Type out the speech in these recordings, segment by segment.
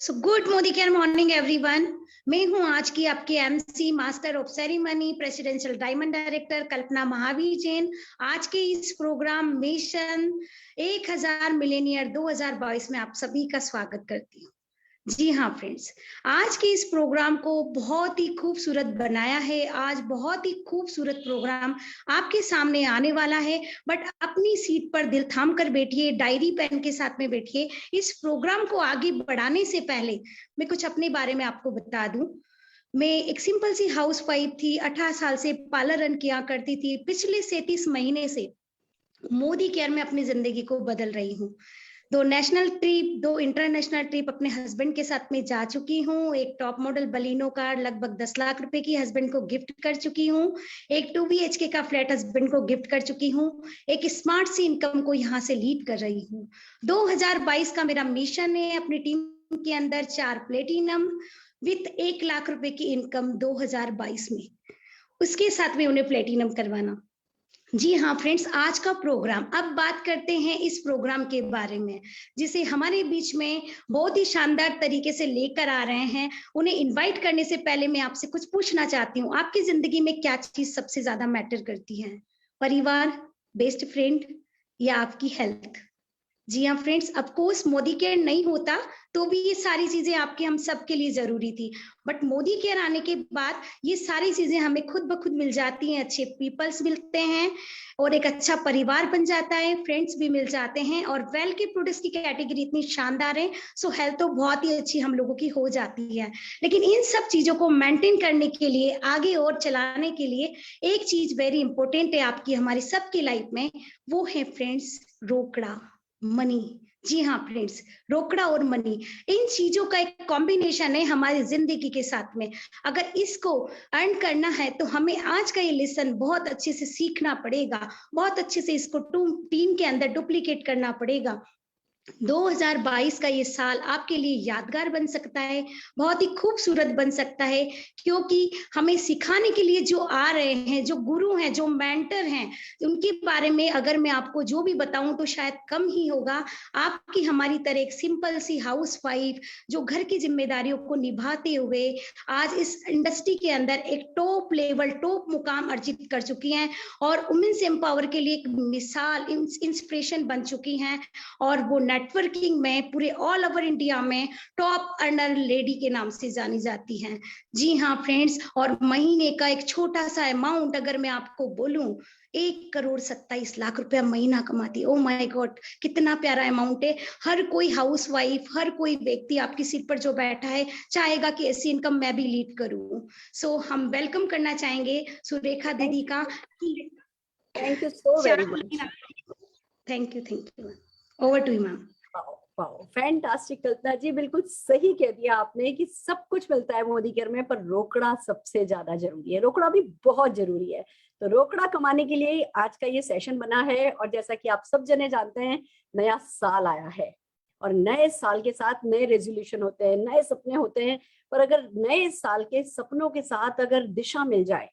सो good Modi care morning everyone. मैं हूं आज की आपकी MC master of ceremony presidential diamond director Kalpana Mahavir Jain. आज के इस प्रोग्राम मिशन 1000 मिलेनियर 2022 में आप सभी का स्वागत करती हूँ। जी हाँ फ्रेंड्स, आज के इस प्रोग्राम को बहुत ही खूबसूरत बनाया है। आज बहुत ही खूबसूरत प्रोग्राम आपके सामने आने वाला है, बट अपनी सीट पर दिल थाम कर बैठिए, डायरी पेन के साथ में बैठिए। इस प्रोग्राम को आगे बढ़ाने से पहले मैं कुछ अपने बारे में आपको बता दूं। मैं एक सिंपल सी हाउस वाइफ थी, 18 साल से पार्लर रन किया करती थी। पिछले 37 महीने से मोदी केयर में अपनी जिंदगी को बदल रही हूँ। 2 नेशनल ट्रिप, 2 इंटरनेशनल ट्रिप अपने हस्बैंड के साथ में जा चुकी हूँ। एक टॉप मॉडल बलिनो कार लगभग 10 लाख रुपए की हस्बैंड को गिफ्ट कर चुकी हूँ। एक 2 BHK का फ्लैट हस्बैंड को गिफ्ट कर चुकी हूँ। एक स्मार्ट सी इनकम को यहाँ से लीड कर रही हूँ। 2022 का मेरा मिशन है अपनी टीम के अंदर 4 प्लेटिनम विथ 1 लाख रुपए की इनकम 2022 में, उसके साथ में उन्हें प्लेटिनम करवाना। जी हाँ फ्रेंड्स, आज का प्रोग्राम, अब बात करते हैं इस प्रोग्राम के बारे में जिसे हमारे बीच में बहुत ही शानदार तरीके से लेकर आ रहे हैं। उन्हें इनवाइट करने से पहले मैं आपसे कुछ पूछना चाहती हूँ, आपकी जिंदगी में क्या चीज सबसे ज्यादा मैटर करती है? परिवार, बेस्ट फ्रेंड या आपकी हेल्थ? जी हाँ friends, of course Modi care नहीं होता तो भी ये सारी चीजें आपके हम सबके लिए जरूरी थी, बट मोदी केयर आने के बाद ये सारी चीजें हमें खुद ब खुद मिल जाती हैं। अच्छे पीपल्स मिलते हैं और एक अच्छा परिवार बन जाता है, फ्रेंड्स भी मिल जाते हैं, और वेल के प्रोडक्ट्स की कैटेगरी इतनी शानदार है, सो हेल्थ तो बहुत ही अच्छी हम लोगों की हो जाती है। लेकिन इन सब चीजों को मेंटेन करने के लिए, आगे और चलाने के लिए एक चीज वेरी इंपॉर्टेंट है आपकी हमारी सबकी लाइफ में, वो है फ्रेंड्स रोकड़ा, मनी। जी हाँ फ्रेंड्स, रोकड़ा और मनी, इन चीजों का एक कॉम्बिनेशन है हमारी जिंदगी के साथ में। अगर इसको अर्न करना है तो हमें आज का ये लेसन बहुत अच्छे से सीखना पड़ेगा, बहुत अच्छे से इसको टीम के अंदर डुप्लीकेट करना पड़ेगा। 2022 का ये साल आपके लिए यादगार बन सकता है, बहुत ही खूबसूरत बन सकता है, क्योंकि हमें सिखाने के लिए जो आ रहे हैं, जो गुरु हैं, जो मेंटर हैं, उनके बारे में अगर मैं आपको जो भी बताऊं तो शायद कम ही होगा। आपकी हमारी तरह एक सिंपल सी हाउस वाइफ जो घर की जिम्मेदारियों को निभाते हुए आज इस इंडस्ट्री के अंदर एक टॉप लेवल, टॉप मुकाम अर्जित कर चुकी हैं और वुमेन्स एम्पावर के लिए एक मिसाल, इंस्पिरेशन बन चुकी हैं, और वो नेटवर्किंग में पूरे ऑल ओवर इंडिया में टॉप अर्नर लेडी के नाम से जानी जाती हैं। जी हाँ फ्रेंड्स, और महीने का एक छोटा सा अमाउंट अगर मैं आपको बोलूं, 1,27,00,000 रुपया महीना कमाती है। ओ माय गॉड, कितना प्यारा अमाउंट है। हर कोई हाउस वाइफ, हर कोई व्यक्ति आपकी सीट पर जो बैठा है चाहेगा कि ऐसी इनकम मैं भी लीड करूं। सो हम वेलकम करना चाहेंगे सुरेखा दीदी का। Thank you so very much. Thank you. Over to you ma'am. Wow, fantastic Kalpana ji, बिल्कुल सही कह दिया आपने कि सब कुछ मिलता है मोदी केयर में, पर रोकड़ा सबसे ज्यादा जरूरी है। रोकड़ा भी बहुत जरूरी है। तो रोकड़ा कमाने के लिए आज का ये सेशन बना है। और जैसा कि आप सब जने जानते हैं, नया साल आया है और नए साल के साथ नए रेजोल्यूशन होते हैं, नए सपने होते हैं। पर अगर नए साल के सपनों के साथ अगर दिशा मिल जाए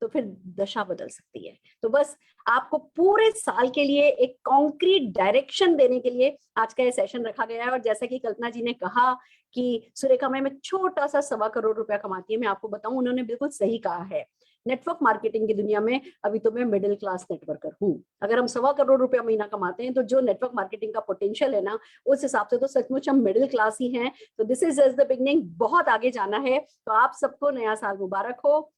तो फिर दशा बदल सकती है। तो बस आपको पूरे साल के लिए एक कॉन्क्रीट डायरेक्शन देने के लिए आज का ये सेशन रखा गया है। और जैसा कि कल्पना जी ने कहा कि सुरेखा मैं छोटा सा 1.25 करोड़ रुपया कमाती है, मैं आपको बताऊं, उन्होंने बिल्कुल सही कहा है। नेटवर्क मार्केटिंग की दुनिया में अभी तो मैं मिडिल क्लास नेटवर्कर हूँ। अगर हम 1.25 करोड़ रुपया महीना कमाते हैं तो जो नेटवर्क मार्केटिंग का पोटेंशियल है ना, उस हिसाब से तो सचमुच हम मिडिल क्लास ही हैं। तो दिस इज द बिगनिंग, बहुत आगे जाना है। तो आप सबको नया साल मुबारक हो,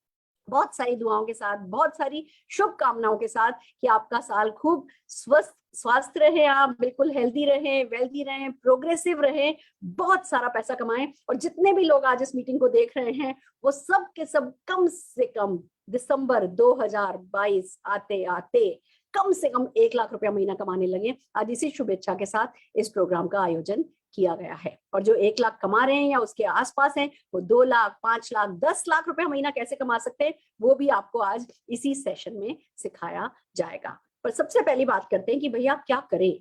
बहुत सारी दुआओं के साथ, बहुत सारी शुभकामनाओं के साथ कि आपका साल खूब स्वास्थ्य रहे, आप बिल्कुल हेल्दी रहे, वेल्दी रहे, प्रोग्रेसिव रहे, बहुत सारा पैसा कमाएं। और जितने भी लोग आज इस मीटिंग को देख रहे हैं वो सब के सब कम से कम दिसंबर 2022 आते आते कम से कम 1 लाख रुपया महीना कमाने लगे। आज इसी शुभेच्छा के साथ इस प्रोग्राम का आयोजन किया गया है। और जो 1 लाख कमा रहे हैं या उसके आसपास हैं, वो 2 लाख, 5 लाख, 10 लाख रुपया महीना कैसे कमा सकते हैं, वो भी आपको आज इसी सेशन में सिखाया जाएगा। पर सबसे पहली बात करते हैं कि भैया क्या करें।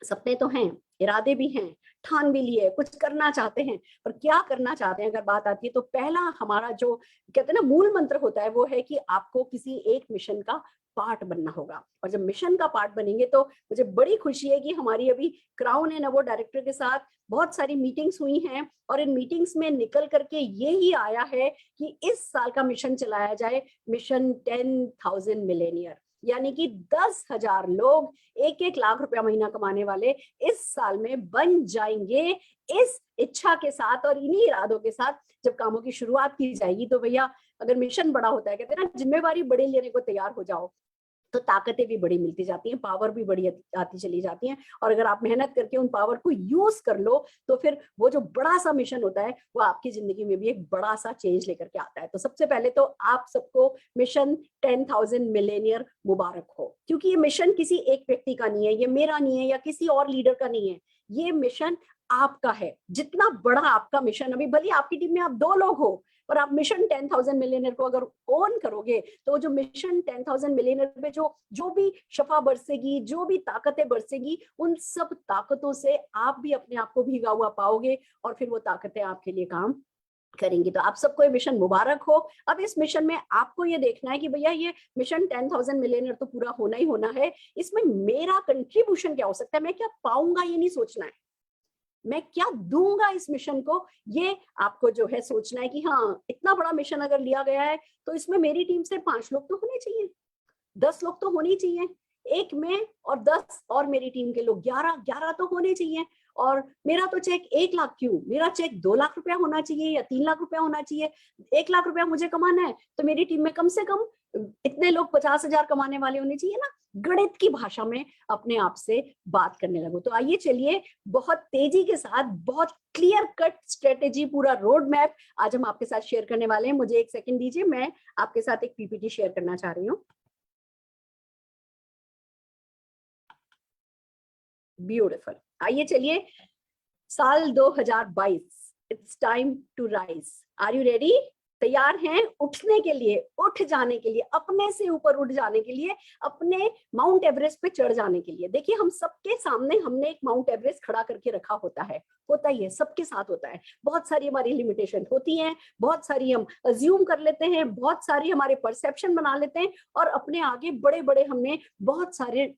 सपने तो हैं, इरादे भी हैं, ठान भी लिए, कुछ करना चाहते हैं, पर क्या करना चाहते हैं अगर बात आती है तो पहला हमारा जो कहते हैं ना मूल मंत्र होता है वो है कि आपको किसी एक मिशन का पार्ट बनना होगा। और जब मिशन का पार्ट बनेंगे तो मुझे बड़ी खुशी है कि हमारी अभी क्राउन एंड अवार्ड डायरेक्टर के साथ बहुत सारी मीटिंग्स हुई हैं और इन मीटिंग्स में निकल करके ये ही आया है कि इस साल का मिशन चलाया जाए, मिशन 10,000 मिलेनियर, यानी कि 10,000 लोग 1-1 लाख रुपया महीना कमाने वाले इस साल में बन जाएंगे। इस इच्छा के साथ और इन्हीं इरादों के साथ जब कामों की शुरुआत की जाएगी तो भैया, अगर मिशन बड़ा होता है, कहते हैं ना जिम्मेवारी बड़ी लेने को तैयार हो जाओ, तो ताकतें भी बड़ी मिलती जाती हैं, पावर भी बड़ी आती चली जाती हैं। और अगर आप मेहनत करके उन पावर को यूज कर लो तो फिर वो जो बड़ा सा मिशन होता है वो आपकी जिंदगी में भी एक बड़ा सा चेंज लेकर के आता है। तो सबसे पहले तो आप सबको मिशन 10,000 मिलेनियर मुबारक हो, क्योंकि ये मिशन किसी एक व्यक्ति का नहीं है, ये मेरा नहीं है या किसी और लीडर का नहीं है, ये मिशन आपका है। जितना बड़ा आपका मिशन, अभी भले आपकी टीम में आप 2 लोग हो, पर आप मिशन 10,000 मिलियनर को अगर ओन करोगे तो जो मिशन 10,000 मिलियनर पे जो भी शफा बरसेगी, जो भी ताकतें बरसेगी, उन सब ताकतों से आप भी अपने आप को भीगा हुआ पाओगे और फिर वो ताकतें आपके लिए काम करेंगी। तो आप सबको ये मिशन मुबारक हो। अब इस मिशन में आपको ये देखना है कि भैया ये मिशन 10,000 मिलियनर तो पूरा होना ही होना है, इसमें मेरा कंट्रीब्यूशन क्या हो सकता है, मैं क्या पाऊंगा ये नहीं सोचना है, मैं क्या दूंगा इस मिशन को, ये आपको जो है सोचना है कि हाँ, इतना बड़ा मिशन अगर लिया गया है तो इसमें मेरी टीम से 5 लोग तो होने चाहिए, 10 लोग तो होने चाहिए, एक मैं और 10 और मेरी टीम के लोग 11 तो होने चाहिए। और मेरा तो चेक 1 लाख क्यों, मेरा चेक 2 लाख रुपया होना चाहिए या 3 लाख रुपया होना चाहिए। 1 लाख रुपया मुझे कमाना है तो मेरी टीम में कम से कम इतने लोग 50,000 कमाने वाले होने चाहिए ना। गणित की भाषा में अपने आप से बात करने लगो। तो आइए चलिए, बहुत तेजी के साथ, बहुत क्लियर कट स्ट्रेटेजी, पूरा रोड मैप आज हम आपके साथ शेयर करने वाले हैं। मुझे 1 सेकंड दीजिए, मैं आपके साथ एक पीपीटी शेयर करना चाह रही हूँ। ब्यूटीफुल। आइए चलिए, साल 2022, it's time to rise. Are you ready? तैयार हैं उठने के लिए, उठ जाने के लिए, अपने से ऊपर उठ जाने के लिए, अपने माउंट एवरेस्ट पे चढ़ जाने के लिए। देखिए, हम सबके सामने हमने एक माउंट एवरेस्ट खड़ा करके रखा होता है ही है, सबके साथ होता है। बहुत सारी हमारी लिमिटेशन होती हैं, बहुत सारी हम अज्यूम कर लेते हैं, बहुत सारी हमारे परसेप्शन बना लेते हैं और अपने आगे बड़े बड़े हमने बहुत सारे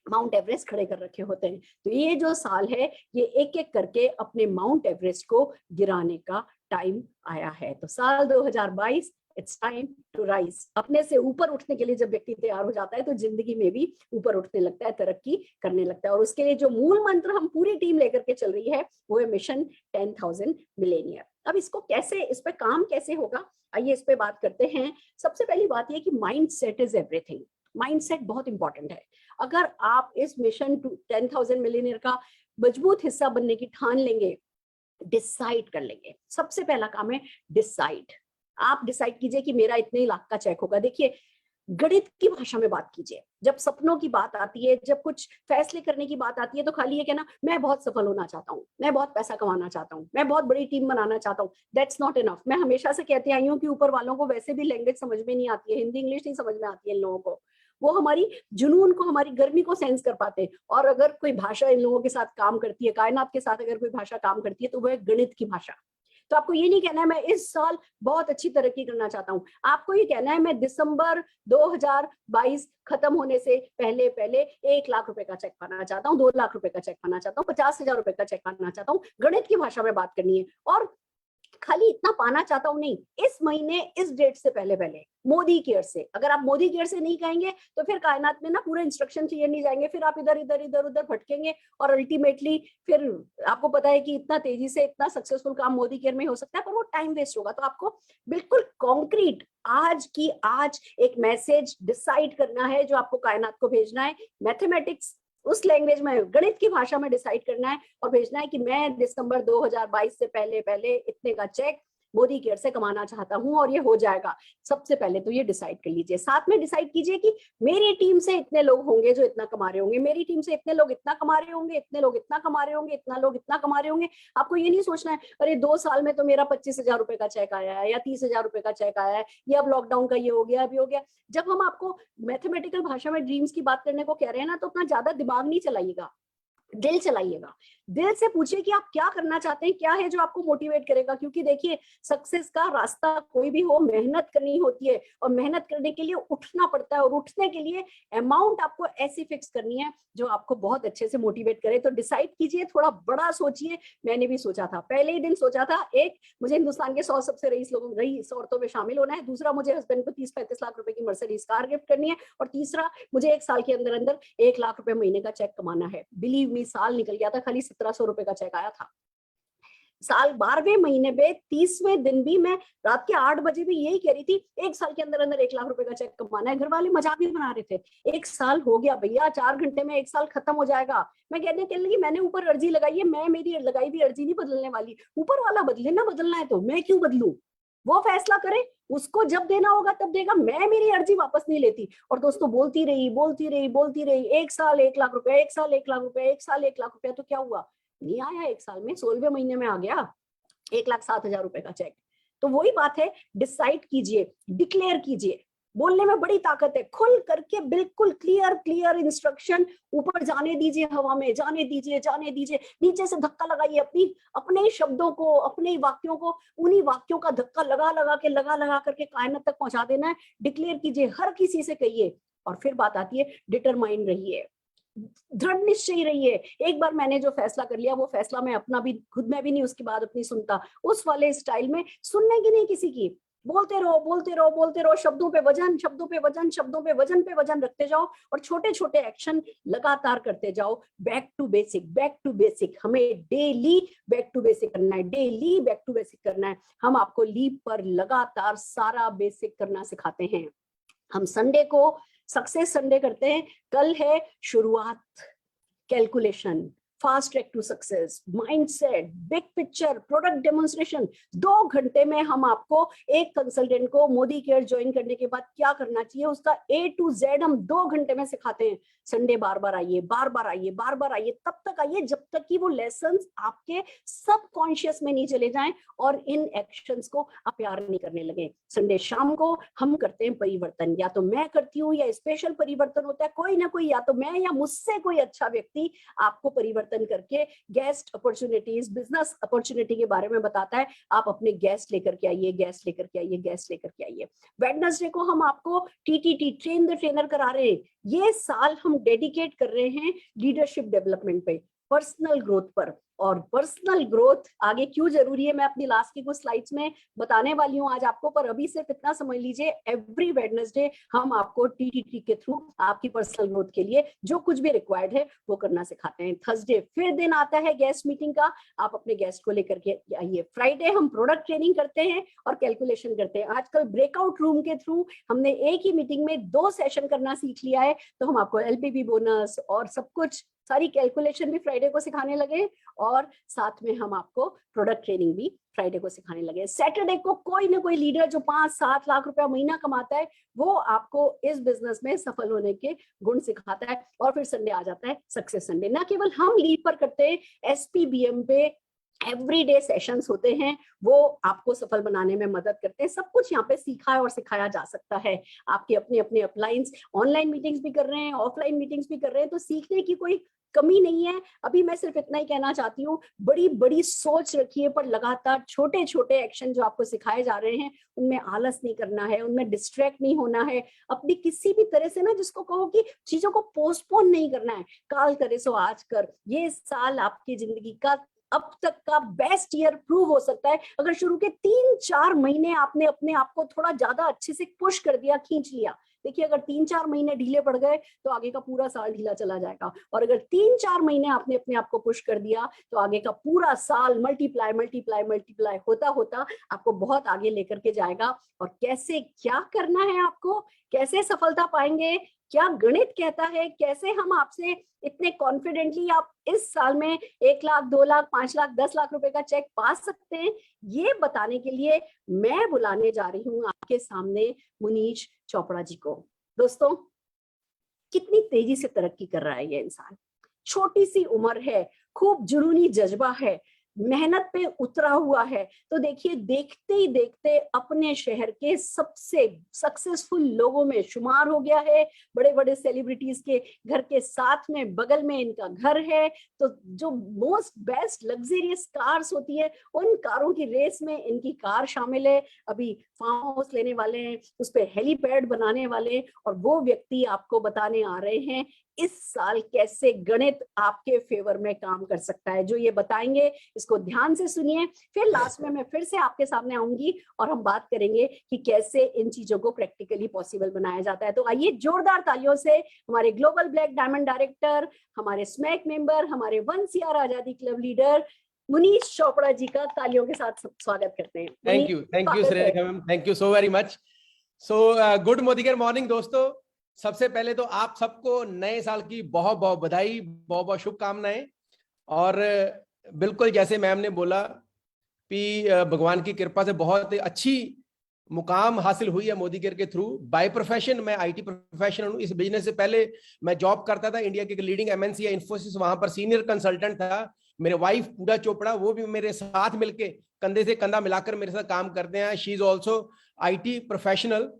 माउंट एवरेस्ट खड़े कर रखे होते हैं। तो ये जो साल है, ये एक एक करके अपने माउंट एवरेस्ट को गिराने का टाइम आया है। तो साल 2022, इट्स टाइम टू राइज। अपने से ऊपर उठने के लिए जब व्यक्ति तैयार हो जाता है तो जिंदगी में भी ऊपर उठने लगता है, तरक्की करने लगता है। और उसके लिए जो मूल मंत्र हम पूरी टीम लेकर के चल रही है वो है मिशन 10,000 मिलेनियर। अब इसको कैसे, इस पे काम कैसे होगा, आइए इस पे बात करते हैं। सबसे पहली बात ये कि mind set is everything. Mindset बहुत इंपॉर्टेंट है। अगर आप इस मिशन 10,000 मिलियनियर का मजबूत हिस्सा बनने की ठान लेंगे, डिसाइड कर लेंगे। सबसे पहला काम है डिसाइड। आप डिसाइड कीजिए कि मेरा इतने लाख का चेक होगा। देखिए, गणित की भाषा में बात कीजिए। जब सपनों की बात आती है, जब कुछ फैसले करने की बात आती है, तो खाली ये कहना मैं बहुत सफल होना चाहता हूँ, मैं बहुत पैसा कमाना चाहता हूँ, मैं बहुत बड़ी टीम बनाना चाहता हूँ, दैट्स नॉट इनफ। मैं हमेशा से कहती आई हूँ कि ऊपर वालों को वैसे भी लैंग्वेज समझ में नहीं आती है, हिंदी इंग्लिश नहीं समझ में आती है इन लोगों को। वो हमारी जुनून को, हमारी गर्मी को सेंस कर पाते हैं। और अगर कोई भाषा इन लोगों के साथ काम करती है, कायनात के साथ अगर कोई भाषा काम करती है तो वो है गणित की भाषा। तो आपको ये नहीं कहना है मैं इस साल बहुत अच्छी तरक्की करना चाहता हूँ, आपको ये कहना है मैं दिसंबर 2022 खत्म होने से पहले पहले 1 लाख रुपए का चेक पाना चाहता हूँ, 2 लाख रुपए का चेक पाना चाहता हूँ, 50,000 रुपए का चेक पाना चाहता हूँ। गणित की भाषा में बात करनी है। और खाली इतना पाना चाहता हूं नहीं, इस महीने इस डेट से पहले पहले मोदी केयर से, अगर आप मोदी केयर से नहीं कहेंगे तो फिर कायनात में ना पूरे इंस्ट्रक्शन चाहिए नहीं जाएंगे, फिर आप इधर इधर इधर उधर भटकेंगे और अल्टीमेटली फिर आपको पता है कि इतना तेजी से इतना सक्सेसफुल काम मोदी केयर में हो सकता है पर वो टाइम वेस्ट होगा। तो आपको बिल्कुल कॉन्क्रीट आज की आज एक मैसेज डिसाइड करना है जो आपको कायनात को भेजना है। मैथमेटिक्स उस लैंग्वेज में, गणित की भाषा में डिसाइड करना है और भेजना है कि मैं दिसंबर 2022 से पहले पहले इतने का चेक मोदी केयर से कमाना चाहता हूं और ये हो जाएगा। सबसे पहले तो ये डिसाइड कर लीजिए। साथ में डिसाइड कीजिए कि मेरी टीम से इतने लोग होंगे जो इतना कमा रहे होंगे, मेरी टीम से इतने लोग इतना कमा रहे होंगे, इतने लोग इतना कमा रहे होंगे, इतना लोग इतना कमा रहे होंगे। आपको ये नहीं सोचना है अरे 2 साल में तो मेरा 25,000 रुपए का चेक आया है या 30,000 रुपए का चेक आया है, ये अब लॉकडाउन का ये हो गया, अभी हो गया। जब हम आपको मैथमेटिकल भाषा में ड्रीम्स की बात करने को कह रहे हैं ना, तो अपना ज्यादा दिमाग नहीं चलाइएगा। दिल चलाइएगा, दिल से पूछिए कि आप क्या करना चाहते हैं, क्या है जो आपको मोटिवेट करेगा। क्योंकि देखिए सक्सेस का रास्ता कोई भी हो, मेहनत करनी होती है और मेहनत करने के लिए उठना पड़ता है, और उठने के लिए अमाउंट आपको ऐसी फिक्स करनी है जो आपको बहुत अच्छे से मोटिवेट करे। तो डिसाइड कीजिए, थोड़ा बड़ा सोचिए। मैंने भी सोचा था, पहले ही दिन सोचा था, एक, मुझे हिंदुस्तान के 100 सबसे रईस औरतों में शामिल होना है, दूसरा, मुझे हस्बैंड को 30-35 लाख रुपए की मर्सिडीज कार गिफ्ट करनी है, और तीसरा, मुझे 1 साल के अंदर अंदर 1 लाख रुपए महीने का चेक कमाना है। बिलीव मी, साल निकल गया था, खाली 1700 रुपए का चेक आया था। साल 12वें महीने में 30वें दिन भी मैं रात के 8 बजे भी यही कह रही थी, 1 साल के अंदर अंदर 1 लाख रुपए का चेक कमाना है। घर वाले मजाक भी बना रहे थे, 1 साल हो गया भैया, 4 घंटे में 1 साल खत्म हो जाएगा। मैं कहने लगी, मैंने ऊपर अर्जी लगाई है, मैं मेरी लगाई हुई अर्जी नहीं बदलने वाली, ऊपर वाला बदले ना, बदलना है तो मैं क्यों बदलूं, वो फैसला करे, उसको जब देना होगा तब देगा, मैं मेरी अर्जी वापस नहीं लेती। और दोस्तों बोलती रही, 1 साल 1 लाख रुपए, 1 साल 1 लाख रुपए, 1 साल 1 लाख रुपए, तो क्या हुआ, नहीं आया 1 साल में, 16वें महीने में आ गया 1,07,000 रुपए का चेक। तो वही बात है, डिसाइड कीजिए, डिक्लेयर कीजिए। बोलने में बड़ी ताकत है, खुल करके बिल्कुल क्लियर इंस्ट्रक्शन, ऊपर जाने दीजिए, हवा में जाने दीजिए, नीचे से धक्का लगाइए अपने शब्दों को, अपने वाक्यों को, उन्हीं वाक्यों का धक्का लगा करके कायनात तक पहुंचा देना है। डिक्लेयर कीजिए, हर किसी से कहिए। और फिर बात आती है, डिटरमाइन रहिए, दृढ़ निश्चयी रहिए। एक बार मैंने जो फैसला कर लिया, वो फैसला मैं अपना भी खुद में भी नहीं उसके बाद अपनी सुनता, उस वाले स्टाइल में सुनने की नहीं किसी की, बोलते रहो, शब्दों पे वजन रखते जाओ, और छोटे छोटे एक्शन लगातार करते जाओ। बैक टू बेसिक, हमें डेली बैक टू बेसिक करना है। हम आपको लीप पर लगातार सारा बेसिक करना सिखाते हैं। हम संडे को सक्सेस संडे करते हैं। कल है शुरुआत, calculation, fast track to success, mindset, big picture, product demonstration. 2 घंटे में हम आपको, एक कंसल्टेंट को मोदी केयर ज्वाइन करने के बाद क्या करना चाहिए, उसका A to Z हम 2 घंटे में सिखाते हैं। संडे बार बार आइए, तब तक आइए जब तक कि वो लेसन्स आपके सबकॉन्शियस में नहीं चले जाएं और इन एक्शंस को आप प्यार नहीं करने लगे। संडे शाम को हम करते हैं परिवर्तन, या तो मैं करती हूँ या स्पेशल परिवर्तन होता है, कोई ना कोई, या तो मैं या मुझसे कोई अच्छा व्यक्ति आपको परिवर्तन करके गेस्ट अपॉर्चुनिटीज, बिजनेस अपॉर्चुनिटी के बारे में बताता है। आप अपने गेस्ट लेकर के आइए। वेडनेसडे को हम आपको TTT, ट्रेन द ट्रेनर करा रहे हैं। ये साल हम डेडिकेट कर रहे हैं लीडरशिप डेवलपमेंट पे, पर्सनल ग्रोथ पर। और पर्सनल ग्रोथ आगे क्यों जरूरी है, मैं अपनी लास्ट की कुछ स्लाइड्स में बताने वाली हूँ आज आपको, पर अभी सिर्फ इतना समझ लीजिए, एवरी वेडनेसडे हम आपको TTT के थ्रू आपकी पर्सनल ग्रोथ के लिए जो कुछ भी रिक्वायर्ड है वो करना सिखाते हैं। थर्सडे फिर दिन आता है गेस्ट मीटिंग का, आप अपने गेस्ट को लेकर के आइए। फ्राइडे हम प्रोडक्ट ट्रेनिंग करते हैं और कैलकुलेशन करते हैं। आजकल ब्रेकआउट रूम के थ्रू हमने एक ही मीटिंग में 2 सेशन करना सीख लिया है, तो हम आपको LPP बोनस और सब कुछ, सारी कैलकुलेशन भी फ्राइडे को सिखाने लगे, और साथ में हम आपको प्रोडक्ट ट्रेनिंग भी फ्राइडे को सिखाने लगे। सैटरडे को कोई ना कोई लीडर जो 5-7 लाख रुपया महीना कमाता है, वो आपको इस बिजनेस में सफल होने के गुण सिखाता है। और फिर संडे आ जाता है सक्सेस संडे। ना केवल हम लीड पर करते हैं, SPBM पे एवरीडे सेशंस होते हैं, वो आपको सफल बनाने में मदद करते हैं। सब कुछ यहाँ पे सीखा है और सिखाया जा सकता है। आपके अपने अपने अपलाइंस, ऑनलाइन मीटिंग्स भी कर रहे हैं, ऑफलाइन मीटिंग्स भी कर रहे हैं, तो सीखने की कोई कमी नहीं है। अभी मैं सिर्फ इतना ही कहना चाहती हूँ, बड़ी बड़ी सोच रखिए, पर लगातार छोटे छोटे एक्शन जो आपको सिखाए जा रहे हैं उनमें आलस नहीं करना है, उनमें डिस्ट्रैक्ट नहीं होना है। अपनी किसी भी तरह से ना, जिसको कहो कि चीजों को पोस्टपोन नहीं करना है, काल करे सो आज कर। ये साल आपकी जिंदगी का अब तक का बेस्ट ईयर प्रूव हो सकता है अगर शुरू के 3-4 महीने आपने अपने आप को थोड़ा ज्यादा अच्छे से पुश कर दिया, खींच लिया। देखिए, अगर 3-4 महीने ढीले पड़ गए तो आगे का पूरा साल ढीला चला जाएगा, और अगर 3-4 महीने आपने अपने आप को पुश कर दिया तो आगे का पूरा साल मल्टीप्लाई होता होता आपको बहुत आगे लेकर के जाएगा। और कैसे, क्या करना है आपको, कैसे सफलता पाएंगे, क्या गणित कहता है, कैसे हम आपसे इतने कॉन्फिडेंटली आप इस साल में 1 लाख, 2 लाख, 5 लाख, 10 लाख रुपए का चेक पा सकते हैं, ये बताने के लिए मैं बुलाने जा रही हूँ आपके सामने मुनीश चोपड़ा जी को। दोस्तों, कितनी तेजी से तरक्की कर रहा है ये इंसान, छोटी सी उम्र है, खूब जुनूनी जज्बा है, मेहनत पे उतरा हुआ है। तो देखिए, देखते ही देखते अपने शहर के सबसे सक्सेसफुल लोगों में शुमार हो गया है। बड़े बड़े सेलिब्रिटीज के घर के साथ में बगल में इनका घर है। तो जो मोस्ट बेस्ट लग्जरियस कार्स होती है, उन कारों की रेस में इनकी कार शामिल है। अभी फार्म हाउस लेने वाले हैं, उस पर हेलीपैड बनाने वाले, और वो व्यक्ति आपको बताने आ रहे हैं इस साल कैसे गणित आपके फेवर में काम कर सकता है। जो ये बताएंगे, इसको ध्यान से सुनिए। फिर लास्ट में मैं फिर से आपके सामने आऊंगी और हम बात करेंगे कि कैसे इन चीजों को प्रैक्टिकली पॉसिबल बनाया जाता है। तो आइए जोरदार तालियों से हमारे ग्लोबल ब्लैक डायमंड डायरेक्टर, हमारे स्मैक मेंबर, हमारे 1CR आजादी क्लब लीडर मुनीश चोपड़ा जी का तालियों के साथ स्वागत करते हैं। Thank you Shreya ma'am, thank you so very much. So good Modicare morning दोस्तों। सबसे पहले तो आप सबको नए साल की बहुत बहुत बधाई, बहुत बहुत शुभकामनाएं। और बिल्कुल जैसे मैम ने बोला कि भगवान की कृपा से बहुत अच्छी मुकाम हासिल हुई है मोदीकेयर के थ्रू। बाय प्रोफेशन मैं आईटी प्रोफेशनल हूँ। इस बिजनेस से पहले मैं जॉब करता था इंडिया के लीडिंग एमएनसी इन्फोसिस, वहां पर सीनियर कंसल्टेंट था। मेरे वाइफ पूजा चोपड़ा, वो भी मेरे साथ मिलके कंधे से कंधा मिलाकर मेरे साथ काम करते हैं। She is also IT professional,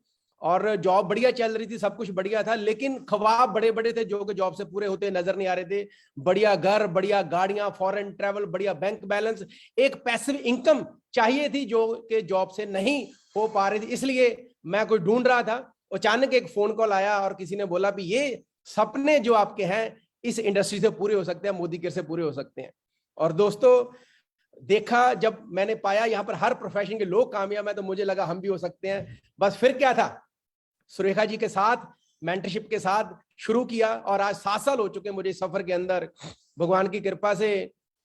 और जॉब बढ़िया चल रही थी, सब कुछ बढ़िया था। लेकिन ख्वाब बड़े बड़े थे जो कि जॉब से पूरे होते नजर नहीं आ रहे थे। बढ़िया घर, बढ़िया गाड़ियां, फॉरेन ट्रैवल, बढ़िया बैंक बैलेंस, एक पैसिव इनकम चाहिए थी जो कि जॉब से नहीं हो पा रही थी। इसलिए मैं कोई ढूंढ रहा था। अचानक एक फोन कॉल आया और किसी ने बोला भी ये सपने जो आपके हैं इस इंडस्ट्री से पूरे हो सकते हैं, मोदीकेयर से पूरे हो सकते हैं। और दोस्तों देखा, जब मैंने पाया यहाँ पर हर प्रोफेशन के लोग कामयाब हैं, तो मुझे लगा हम भी हो सकते हैं। बस फिर क्या था, सुरेखा जी के साथ मेंटरशिप के साथ शुरू किया, और आज 7 साल हो चुके मुझे सफर के अंदर। भगवान की कृपा से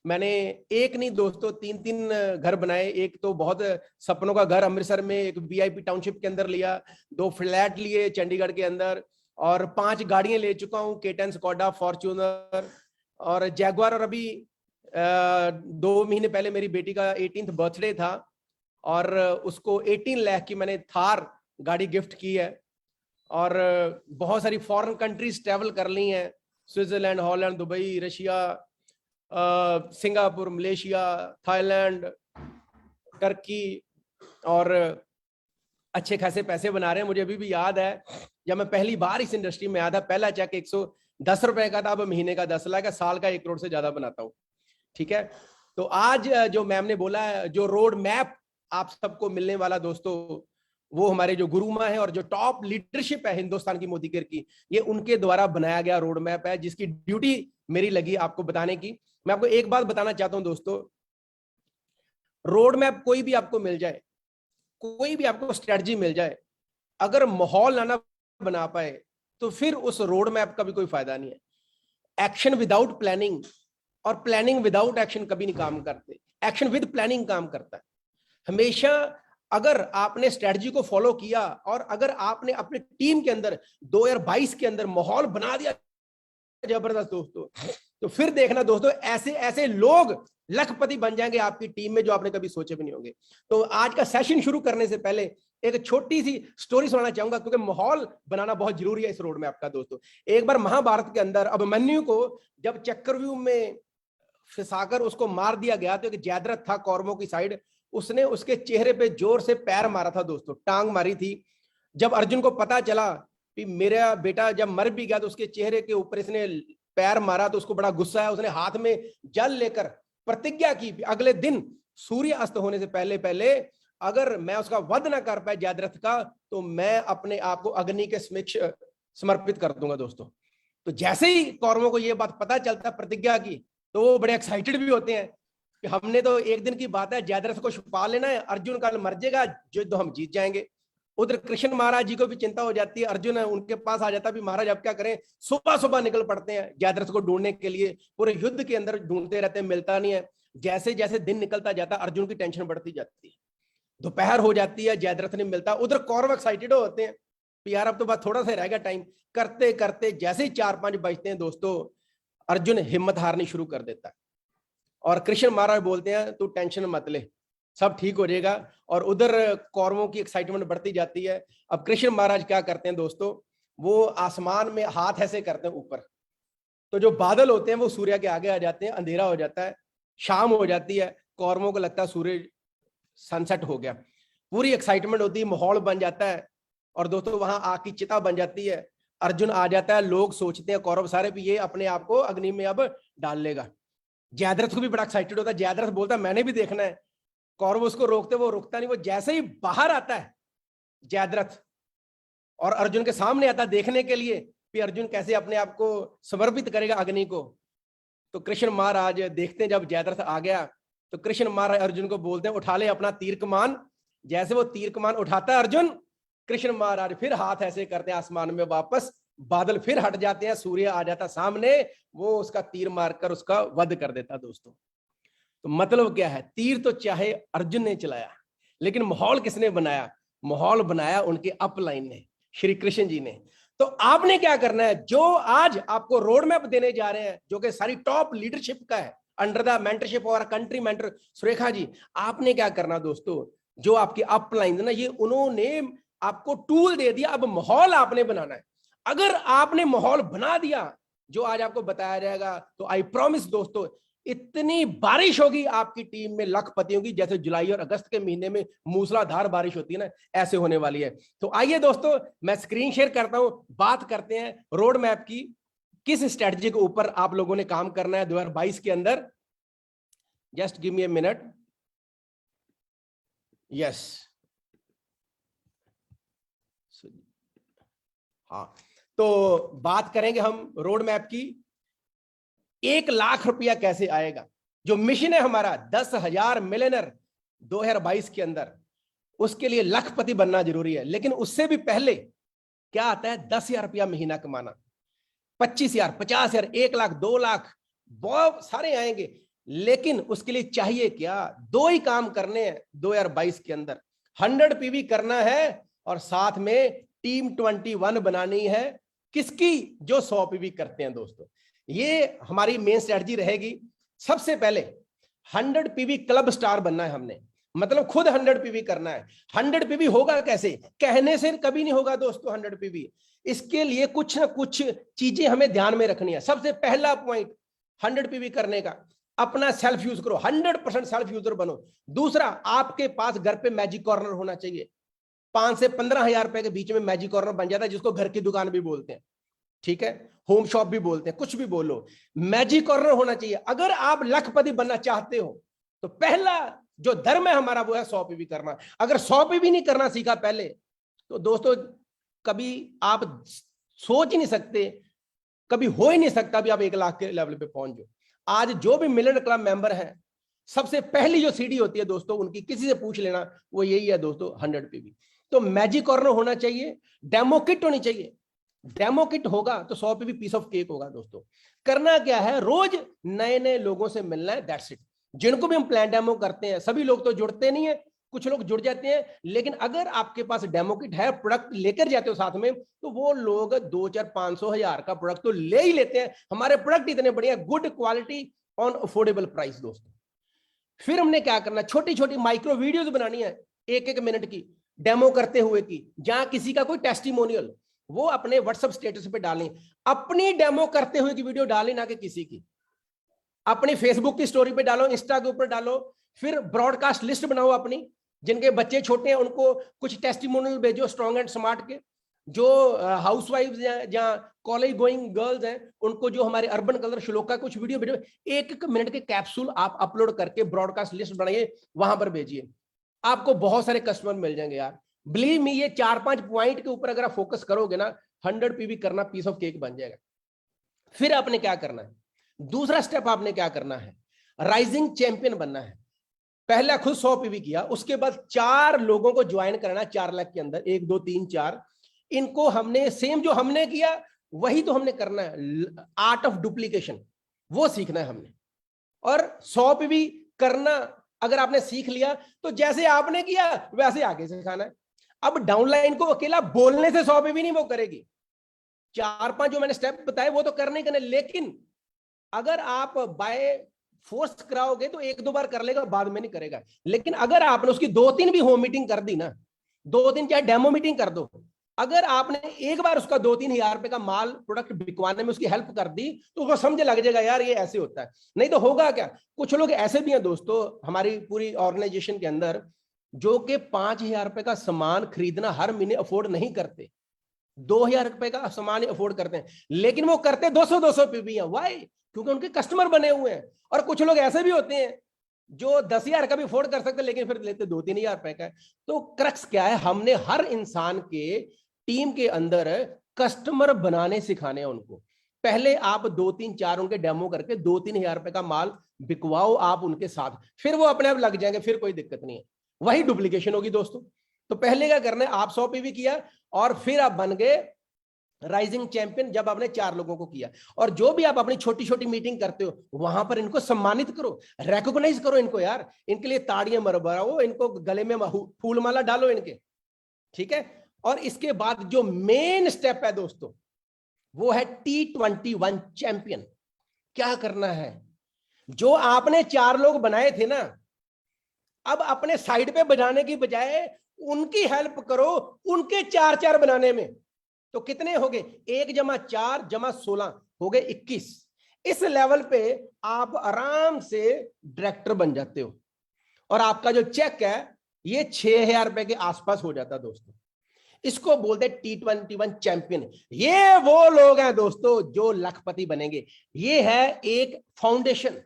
मैंने एक नहीं दोस्तों 3 घर बनाए। एक तो बहुत सपनों का घर अमृतसर में एक वीआईपी टाउनशिप के अंदर लिया, 2 फ्लैट लिए चंडीगढ़ के अंदर, और 5 गाड़ियां ले चुका हूं, केटन, स्कोडा, फॉर्च्यूनर और जैगुआर। और अभी 2 महीने पहले मेरी बेटी का 18th बर्थडे था, और उसको 18 लाख की मैंने थार गाड़ी गिफ्ट की है। और बहुत सारी फॉरेन कंट्रीज ट्रैवल कर ली हैं, Switzerland, Holland, Dubai, Russia, Singapore, Malaysia, Thailand, Turkey, और अच्छे खासे पैसे बना रहे हैं। मुझे अभी भी याद है जब मैं पहली बार इस इंडस्ट्री में आया था, पहला चेक 110 रुपए का था, अब महीने का 10 लाख, साल का 1 करोड़ से ज्यादा बनाता हूँ। ठीक है, तो आज जो मैम ने बोला है, जो रोड मैप आप सबको मिलने वाला दोस्तों, वो हमारे जो गुरु माँ है और जो टॉप लीडरशिप है हिंदुस्तान की मोदीकेयर की, ये उनके द्वारा बनाया गया रोड मैप है, जिसकी ड्यूटी मेरी लगी आपको बताने की। मैं आपको एक बात बताना चाहता हूं दोस्तों, रोड मैप कोई भी आपको मिल जाए, कोई भी आपको स्ट्रेटजी मिल जाए, अगर माहौल ना बना पाए तो फिर उस रोड मैप का भी कोई फायदा नहीं है। एक्शन विदाउट प्लानिंग और प्लानिंग विदाउट एक्शन कभी नहीं काम करते, एक्शन विद प्लानिंग काम करता है हमेशा। अगर आपने स्ट्रेटजी को फॉलो किया और अगर आपने अपने टीम के अंदर 2022 के अंदर माहौल बना दिया जबरदस्त दोस्तों, तो फिर देखना दोस्तों, ऐसे ऐसे लोग लखपति बन जाएंगे आपकी टीम में जो आपने कभी सोचे भी नहीं होंगे। तो आज का सेशन शुरू करने से पहले एक छोटी सी स्टोरी सुनाना चाहूंगा, क्योंकि माहौल बनाना बहुत जरूरी है इस रोड में आपका दोस्तों। एक बार महाभारत के अंदर अभिमन्यु को जब चक्रव्यूह में फिसाकर उसको मार दिया गया, तो एक जयद्रथ था कौरवों की साइड, उसने उसके चेहरे पे जोर से पैर मारा था दोस्तों, टांग मारी थी। जब अर्जुन को पता चला कि मेरा बेटा जब मर भी गया, तो उसके चेहरे के ऊपर इसने पैर मारा, तो उसको बड़ा गुस्सा है। उसने हाथ में जल लेकर प्रतिज्ञा की, अगले दिन सूर्य अस्त होने से पहले पहले अगर मैं उसका वध ना कर पाए जयद्रथ का, तो मैं अपने आप को अग्नि के समक्ष समर्पित कर दूंगा दोस्तों। तो जैसे ही कौरवों को यह बात पता चलता प्रतिज्ञा की, तो वो बड़े एक्साइटेड भी होते हैं कि हमने तो एक दिन की बात है, जयद्रथ को छुपा लेना है, अर्जुन कल मर जाएगा, युद्ध हम जीत जाएंगे। उधर कृष्ण महाराज जी को भी चिंता हो जाती है, अर्जुन उनके पास आ जाता भी महाराज अब क्या करें। सुबह सुबह निकल पड़ते हैं जयद्रथ को ढूंढने के लिए, पूरे युद्ध के अंदर ढूंढते रहते हैं, मिलता नहीं है। जैसे जैसे दिन निकलता जाता है अर्जुन की टेंशन बढ़ती जाती है, दोपहर हो जाती है, जयद्रथ नहीं मिलता। उधर कौरव एक्साइटेड होते हैं यार अब तो बस थोड़ा सा रह गया टाइम। करते करते जैसे ही 4-5 बजते हैं दोस्तों, अर्जुन हिम्मत हारनी शुरू कर देता है और कृष्ण महाराज बोलते हैं तू टेंशन मत ले, सब ठीक हो जाएगा। और उधर कौरवों की एक्साइटमेंट बढ़ती जाती है। अब कृष्ण महाराज क्या करते हैं दोस्तों, वो आसमान में हाथ ऐसे करते हैं ऊपर, तो जो बादल होते हैं वो सूर्य के आगे आ जाते हैं, अंधेरा हो जाता है। शाम हो जाती है, कौरवों को लगता है सूरज सनसेट हो गया, पूरी एक्साइटमेंट होती है, माहौल बन जाता है। और दोस्तों वहां आग की चिता बन जाती है, अर्जुन आ जाता है, लोग सोचते हैं कौरव सारे भी ये अपने आप को अग्नि में अब डाल लेगा। जयद्रथ को भी बड़ा एक्साइटेड होता है, जयद्रथ बोलता है मैंने भी देखना है। कौरव उसको रोकते, वो रुकता नहीं, वो जैसे ही बाहर आता है जयद्रथ और अर्जुन के सामने आता है देखने के लिए कि अर्जुन कैसे अपने आप को समर्पित करेगा अग्नि को, तो कृष्ण महाराज देखते हैं जब जयद्रथ आ गया तो कृष्ण महाराज अर्जुन को बोलते हैं उठा ले अपना तीर कमान। जैसे वो तीर कमान उठाता है अर्जुन, कृष्ण महाराज फिर हाथ ऐसे करते हैं आसमान में, वापस बादल फिर हट जाते हैं, सूर्य आ जाता सामने, वो उसका तीर मारकर उसका वध कर देता। दोस्तों तो मतलब क्या है, तीर तो चाहे अर्जुन ने चलाया, लेकिन माहौल किसने बनाया? माहौल बनाया उनके अपलाइन ने, श्री कृष्ण जी ने। तो आपने क्या करना है, जो आज आपको रोड मैप देने जा रहे हैं, जो कि सारी टॉप लीडरशिप का है अंडर द मेंटरशिप और कंट्री मेंटर सुरेखा जी, आपने क्या करना दोस्तों, जो आपके अपलाइन है ना, ये उन्होंने आपको टूल दे दिया, अब माहौल आपने बनाना है। अगर आपने माहौल बना दिया जो आज आपको बताया जाएगा, तो आई प्रॉमिस दोस्तों इतनी बारिश होगी आपकी टीम में लखपतियों की, जैसे जुलाई और अगस्त के महीने में मूसलाधार बारिश होती है ना, ऐसे होने वाली है। तो आइए दोस्तों मैं स्क्रीन शेयर करता हूं, बात करते हैं रोड मैप की, किस स्ट्रेटजी के ऊपर आप लोगों ने काम करना है 2022 के अंदर। Just give me a minute. Yes, हाँ, तो बात करेंगे हम रोड मैप की। 1 लाख रुपया कैसे आएगा, जो मिशन है हमारा 10,000 मिलियनर 2022 के अंदर, उसके लिए लखपति बनना जरूरी है। लेकिन उससे भी पहले क्या आता है, 10,000 रुपया महीना कमाना, 25,000, 50,000, 1 लाख, 2 लाख, बहुत सारे आएंगे। लेकिन उसके लिए चाहिए क्या, 2 ही काम करने हैं 2022 के अंदर, 100 पीवी करना है और साथ में टीम 21 बनानी है। किसकी? जो 100 पीवी करते हैं दोस्तों, ये हमारी मेन स्ट्रेटजी रहेगी। सबसे पहले 100 पीवी क्लब स्टार बनना है हमने, मतलब खुद 100 पीवी करना है। 100 पीवी होगा कैसे, कहने से कभी नहीं होगा दोस्तों 100 पीवी। इसके लिए कुछ ना कुछ चीजें हमें ध्यान में रखनी है। सबसे पहला पॉइंट 100 पीवी करने का, अपना सेल्फ यूज करो, 100% सेल्फ यूजर बनो। दूसरा, आपके पास घर पे मैजिक कॉर्नर होना चाहिए। 5 से 15,000 रुपए के बीच में मैजिक कॉर्नर बन जाता है, जिसको घर की दुकान भी बोलते हैं, ठीक है, होम शॉप भी बोलते हैं, कुछ भी बोलो, मैजिक कॉर्नर होना चाहिए। अगर आप लखपति बनना चाहते हो तो पहला जो धर्म है हमारा वो है 100 पीवी करना। अगर 100 पीवी नहीं करना सीखा पहले, तो दोस्तों कभी आप सोच ही नहीं सकते, कभी हो ही नहीं सकता भी आप 1 लाख के लेवल पे पहुंच जाओ। आज जो भी मिलियन क्लब मेंबर हैं, सबसे पहली जो सीढ़ी होती है दोस्तों उनकी, किसी से पूछ लेना, वो यही है दोस्तों 100 पीवी। तो मैजिक कॉर्नर होना चाहिए, डेमो किट होनी चाहिए। डेमो किट होगा तो 100 पीवी पीस ऑफ केक होगा दोस्तों। करना क्या है, रोज नए नए लोगों से मिलना है, दैट्स इट। जिनको भी हम प्लान डेमो करते हैं, सभी लोग तो जुड़ते नहीं है, कुछ लोग जुड़ जाते हैं, लेकिन अगर आपके पास डेमो किट है, प्रोडक्ट लेकर जाते हो साथ में, तो वो लोग 2, 4, 500, 1000 का प्रोडक्ट तो ले ही लेते हैं। हमारे प्रोडक्ट इतने बढ़िया, good quality on affordable price दोस्तों। फिर हमने क्या करना, छोटी छोटी माइक्रो वीडियोस बनानी है 1-1 मिनट की, डेमो करते हुए की, जहां किसी का कोई टेस्टिमोनियल वो अपने व्हाट्सएप स्टेटस पे डालें। अपनी डेमो करते हुए की वीडियो डालें, ना कि किसी की। अपनी फेसबुक की स्टोरी पे डालो, इंस्टा के ऊपर डालो। फिर ब्रॉडकास्ट लिस्ट बनाओ अपनी, जिनके बच्चे छोटे हैं उनको कुछ टेस्टिमोनियल भेजो, स्ट्रॉन्ग एंड स्मार्ट के। जो हाउसवाइफ्स जहाँ कॉलेज गोइंग गर्ल्स हैं, उनको जो हमारे अर्बन कलर श्लोका कुछ वीडियो भेजो, 1-1 मिनट के कैप्सूल आप अपलोड करके ब्रॉडकास्ट लिस्ट बनाइए, वहां पर भेजिए। आपको बहुत सारे कस्टमर मिल जाएंगे यार, बिलीव मी। ये 4-5 पॉइंट के ऊपर अगर आप फोकस करोगे ना, 100 पीवी करना पीस ऑफ केक बन जाएगा। फिर आपने क्या करना है, दूसरा स्टेप आपने क्या करना है, राइजिंग चैंपियन बनना है। पहला खुद 100 पीवी किया, उसके बाद 4 लोगों को ज्वाइन कराना 4 लाख के अंदर, 1, 2, 3, 4। इनको हमने सेम जो हमने किया वही तो हमने करना है, आर्ट ऑफ डुप्लीकेशन वो सीखना है हमने। और 100 पीवी करना अगर आपने सीख लिया तो जैसे आपने किया वैसे आगे सिखाना है। अब डाउनलाइन को अकेला बोलने से 100 पीवी नहीं वो करेगी, 4-5 जो मैंने स्टेप बताए वो तो करने करने। लेकिन अगर आप बाय फोर्स कराओगे तो 1-2 बार कर लेगा, बाद में नहीं करेगा। लेकिन अगर आपने उसकी 2-3 भी होम मीटिंग कर दी ना, 2-3 चाहे डेमो मीटिंग कर दो, अगर आपने एक बार उसका 2-3 हजार रुपए का माल प्रोडक्ट बिकवाने में उसकी हेल्प कर दी तो उसको समझ लग जाएगा यार ये ऐसे होता है। नहीं तो होगा क्या, कुछ लोग ऐसे भी हैं दोस्तों हमारी पूरी ऑर्गेनाइजेशन के अंदर जो कि 5,000 रुपए का सामान खरीदना हर महीने अफोर्ड नहीं करते, 2,000 रुपए का सामान अफोर्ड करते हैं, लेकिन वो करते 200 पीबी। वाई? क्योंकि उनके कस्टमर बने हुए हैं। और कुछ लोग ऐसे भी होते हैं जो 10,000 का भी अफोर्ड कर सकते लेकिन फिर लेते 2-3 हजार रुपए का। तो क्रक्स क्या है, हमने हर इंसान के टीम के अंदर कस्टमर बनाने सिखाने हैं उनको। पहले आप 2-3-4 उनके डेमो करके 2-3 हजार रुपए का माल बिकवाओ आप उनके साथ, फिर वो अपने आप लग जाएंगे, फिर कोई दिक्कत नहीं है। वही डुप्लीकेशन होगी दोस्तों। तो पहले क्या करना है, आप 100 पीवी किया और फिर आप बन गए राइजिंग चैंपियन जब आपने 4 लोगों को किया। और जो भी आप अपनी छोटी छोटी मीटिंग करते हो वहां पर इनको सम्मानित करो, रिकॉग्नाइज करो इनको यार, इनके लिए ताड़ियां मरवाओ, इनको गले में फूल माला डालो इनके, ठीक है। और इसके बाद जो मेन स्टेप है दोस्तों वो है T21 चैंपियन। क्या करना है, जो आपने 4 लोग बनाए थे ना, अब अपने साइड पे बनाने की बजाय उनकी हेल्प करो उनके 4-4 बनाने में। तो कितने हो गए, 1 + 4 + 16 हो गए 21। इस लेवल पे आप आराम से डायरेक्टर बन जाते हो और आपका जो चेक है ये 6,000 रुपए के आसपास हो जाता है दोस्तों। इसको बोलते हैं T21 चैंपियन। ये वो लोग हैं दोस्तों जो लखपति बनेंगे। ये है एक फाउंडेशन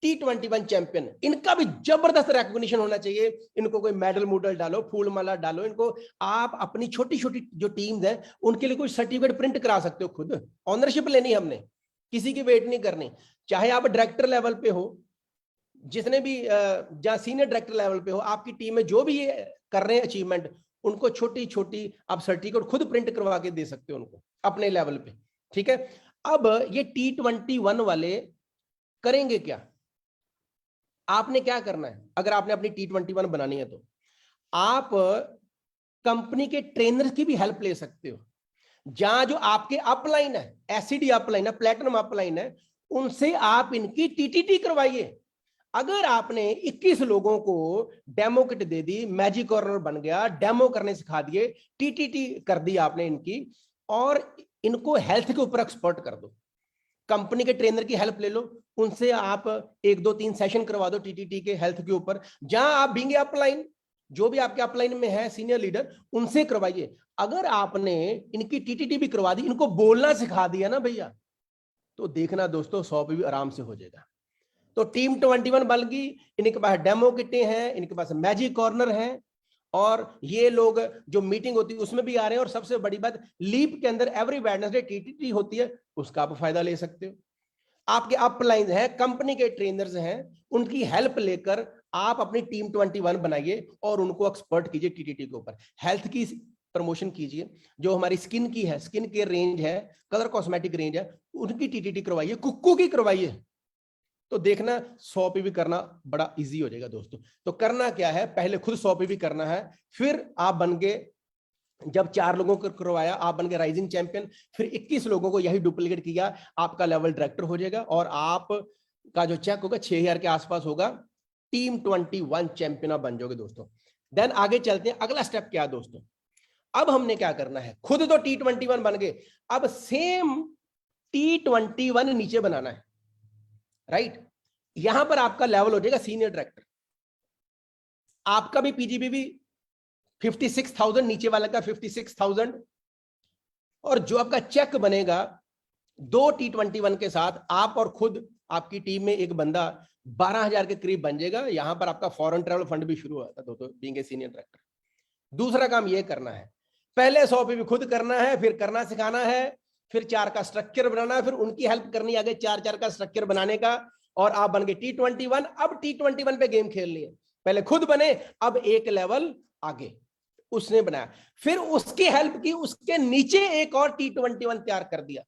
T21 चैंपियन। इनका भी जबरदस्त रिकॉग्निशन होना चाहिए। इनको कोई मेडल मूडल डालो, फूल माला डालो इनको। आप अपनी छोटी छोटी जो टीम्स है उनके लिए कोई सर्टिफिकेट प्रिंट करा सकते हो, खुद ऑनरशिप लेनी, हमने किसी की वेट नहीं करनी। चाहे आप डायरेक्टर लेवल पे हो, जिसने भी जहां सीनियर डायरेक्टर लेवल पे हो, आपकी टीम में जो भी ये कर रहे हैं अचीवमेंट, उनको छोटी छोटी आप सर्टिफिकेट खुद प्रिंट करवा के दे सकते हो उनको अपने लेवल पे, ठीक है। अब ये T21 वाले करेंगे क्या, आपने क्या करना है, अगर आपने अपनी T21 बनानी है तो आप कंपनी के ट्रेनर की भी हेल्प ले सकते हो। जहां जो आपके अपलाइन है, एसिडी अपलाइन है, प्लेटिनम अपलाइन है, उनसे आप इनकी टीटीटी करवाइए। अगर आपने 21 लोगों को डेमो किट दे दी, मैजिक कॉर्नर बन गया, डेमो करने सिखा दिए, टीटीटी कर दी आपने इनकी, और इनको हेल्थ के ऊपर एक्सपर्ट कर दो। कंपनी के ट्रेनर की हेल्प ले लो, उनसे आप 1-2-3 सेशन करवा दो टीटीटी के हेल्थ के ऊपर। जहां आप बींगे अपलाइन, जो भी आपके अपलाइन में है सीनियर लीडर, उनसे करवाइए। अगर आपने इनकी टीटीटी भी करवा दी, इनको बोलना सिखा दिया ना भैया, तो देखना दोस्तों 100 पे भी आराम से हो जाएगा। तो टीम 21 बन गई, इनके पास डेमो किटें हैं, इनके पास मैजिक कॉर्नर है, और ये लोग जो मीटिंग होती है उसमें भी आ रहे हैं। और सबसे बड़ी बात, लीप के अंदर एवरी वेडनेसडे टीटीटी होती है, उसका आप फायदा ले सकते हो। आपके अपलाइन है, कंपनी के ट्रेनर्स हैं, उनकी हेल्प लेकर आप अपनी टीम 21 बनाइए और उनको एक्सपर्ट कीजिए टीटीटी के ऊपर। हेल्थ की प्रमोशन कीजिए, जो हमारी स्किन की है, स्किन केयर रेंज है, कलर कॉस्मेटिक रेंज है, उनकी टीटीटी करवाइए, कुक्कू की करवाइए। तो देखना 100 पे भी करना बड़ा इजी हो जाएगा दोस्तों। तो करना क्या है, पहले खुद 100 पे भी करना है, फिर आप बन गए, जब 4 लोगों को करवाया आप बन गए राइजिंग चैंपियन, फिर 21 लोगों को यही डुप्लीकेट किया, आपका लेवल डायरेक्टर हो जाएगा और आप का जो चेक होगा 6,000 के आसपास होगा। टीम 21 चैंपियन बन जाओगे दोस्तों। देन आगे चलते हैं, अगला स्टेप क्या है दोस्तों। अब हमने क्या करना है, खुद तो T21 बन गए, अब सेम T21 नीचे बनाना है, राइट। यहां पर आपका लेवल हो जाएगा सीनियर डायरेक्टर। आपका भी पीजीबी भी 56,000, नीचे वाला का 56,000, और जो आपका चेक बनेगा 2 T21 के साथ, आप और खुद आपकी टीम में एक बंदा 12,000 के करीब बन जाएगा। यहां पर आपका फॉरेन ट्रैवल फंड भी शुरू होता है दोस्तों, बीइंग ए सीनियर डायरेक्टर। दूसरा काम ये करना है, पहले 100 पे भी खुद करना है, फिर करना सिखाना है, फिर 4 का स्ट्रक्चर बनाना है, फिर उनकी हेल्प करनी आगे 4-4 का स्ट्रक्चर बनाने का, और आप बन गए T21। अब T21 पे गेम खेलनी है, पहले खुद बने, अब एक लेवल आगे उसने बनाया, फिर उसकी हेल्प की, उसके नीचे एक और T21 तैयार कर दिया।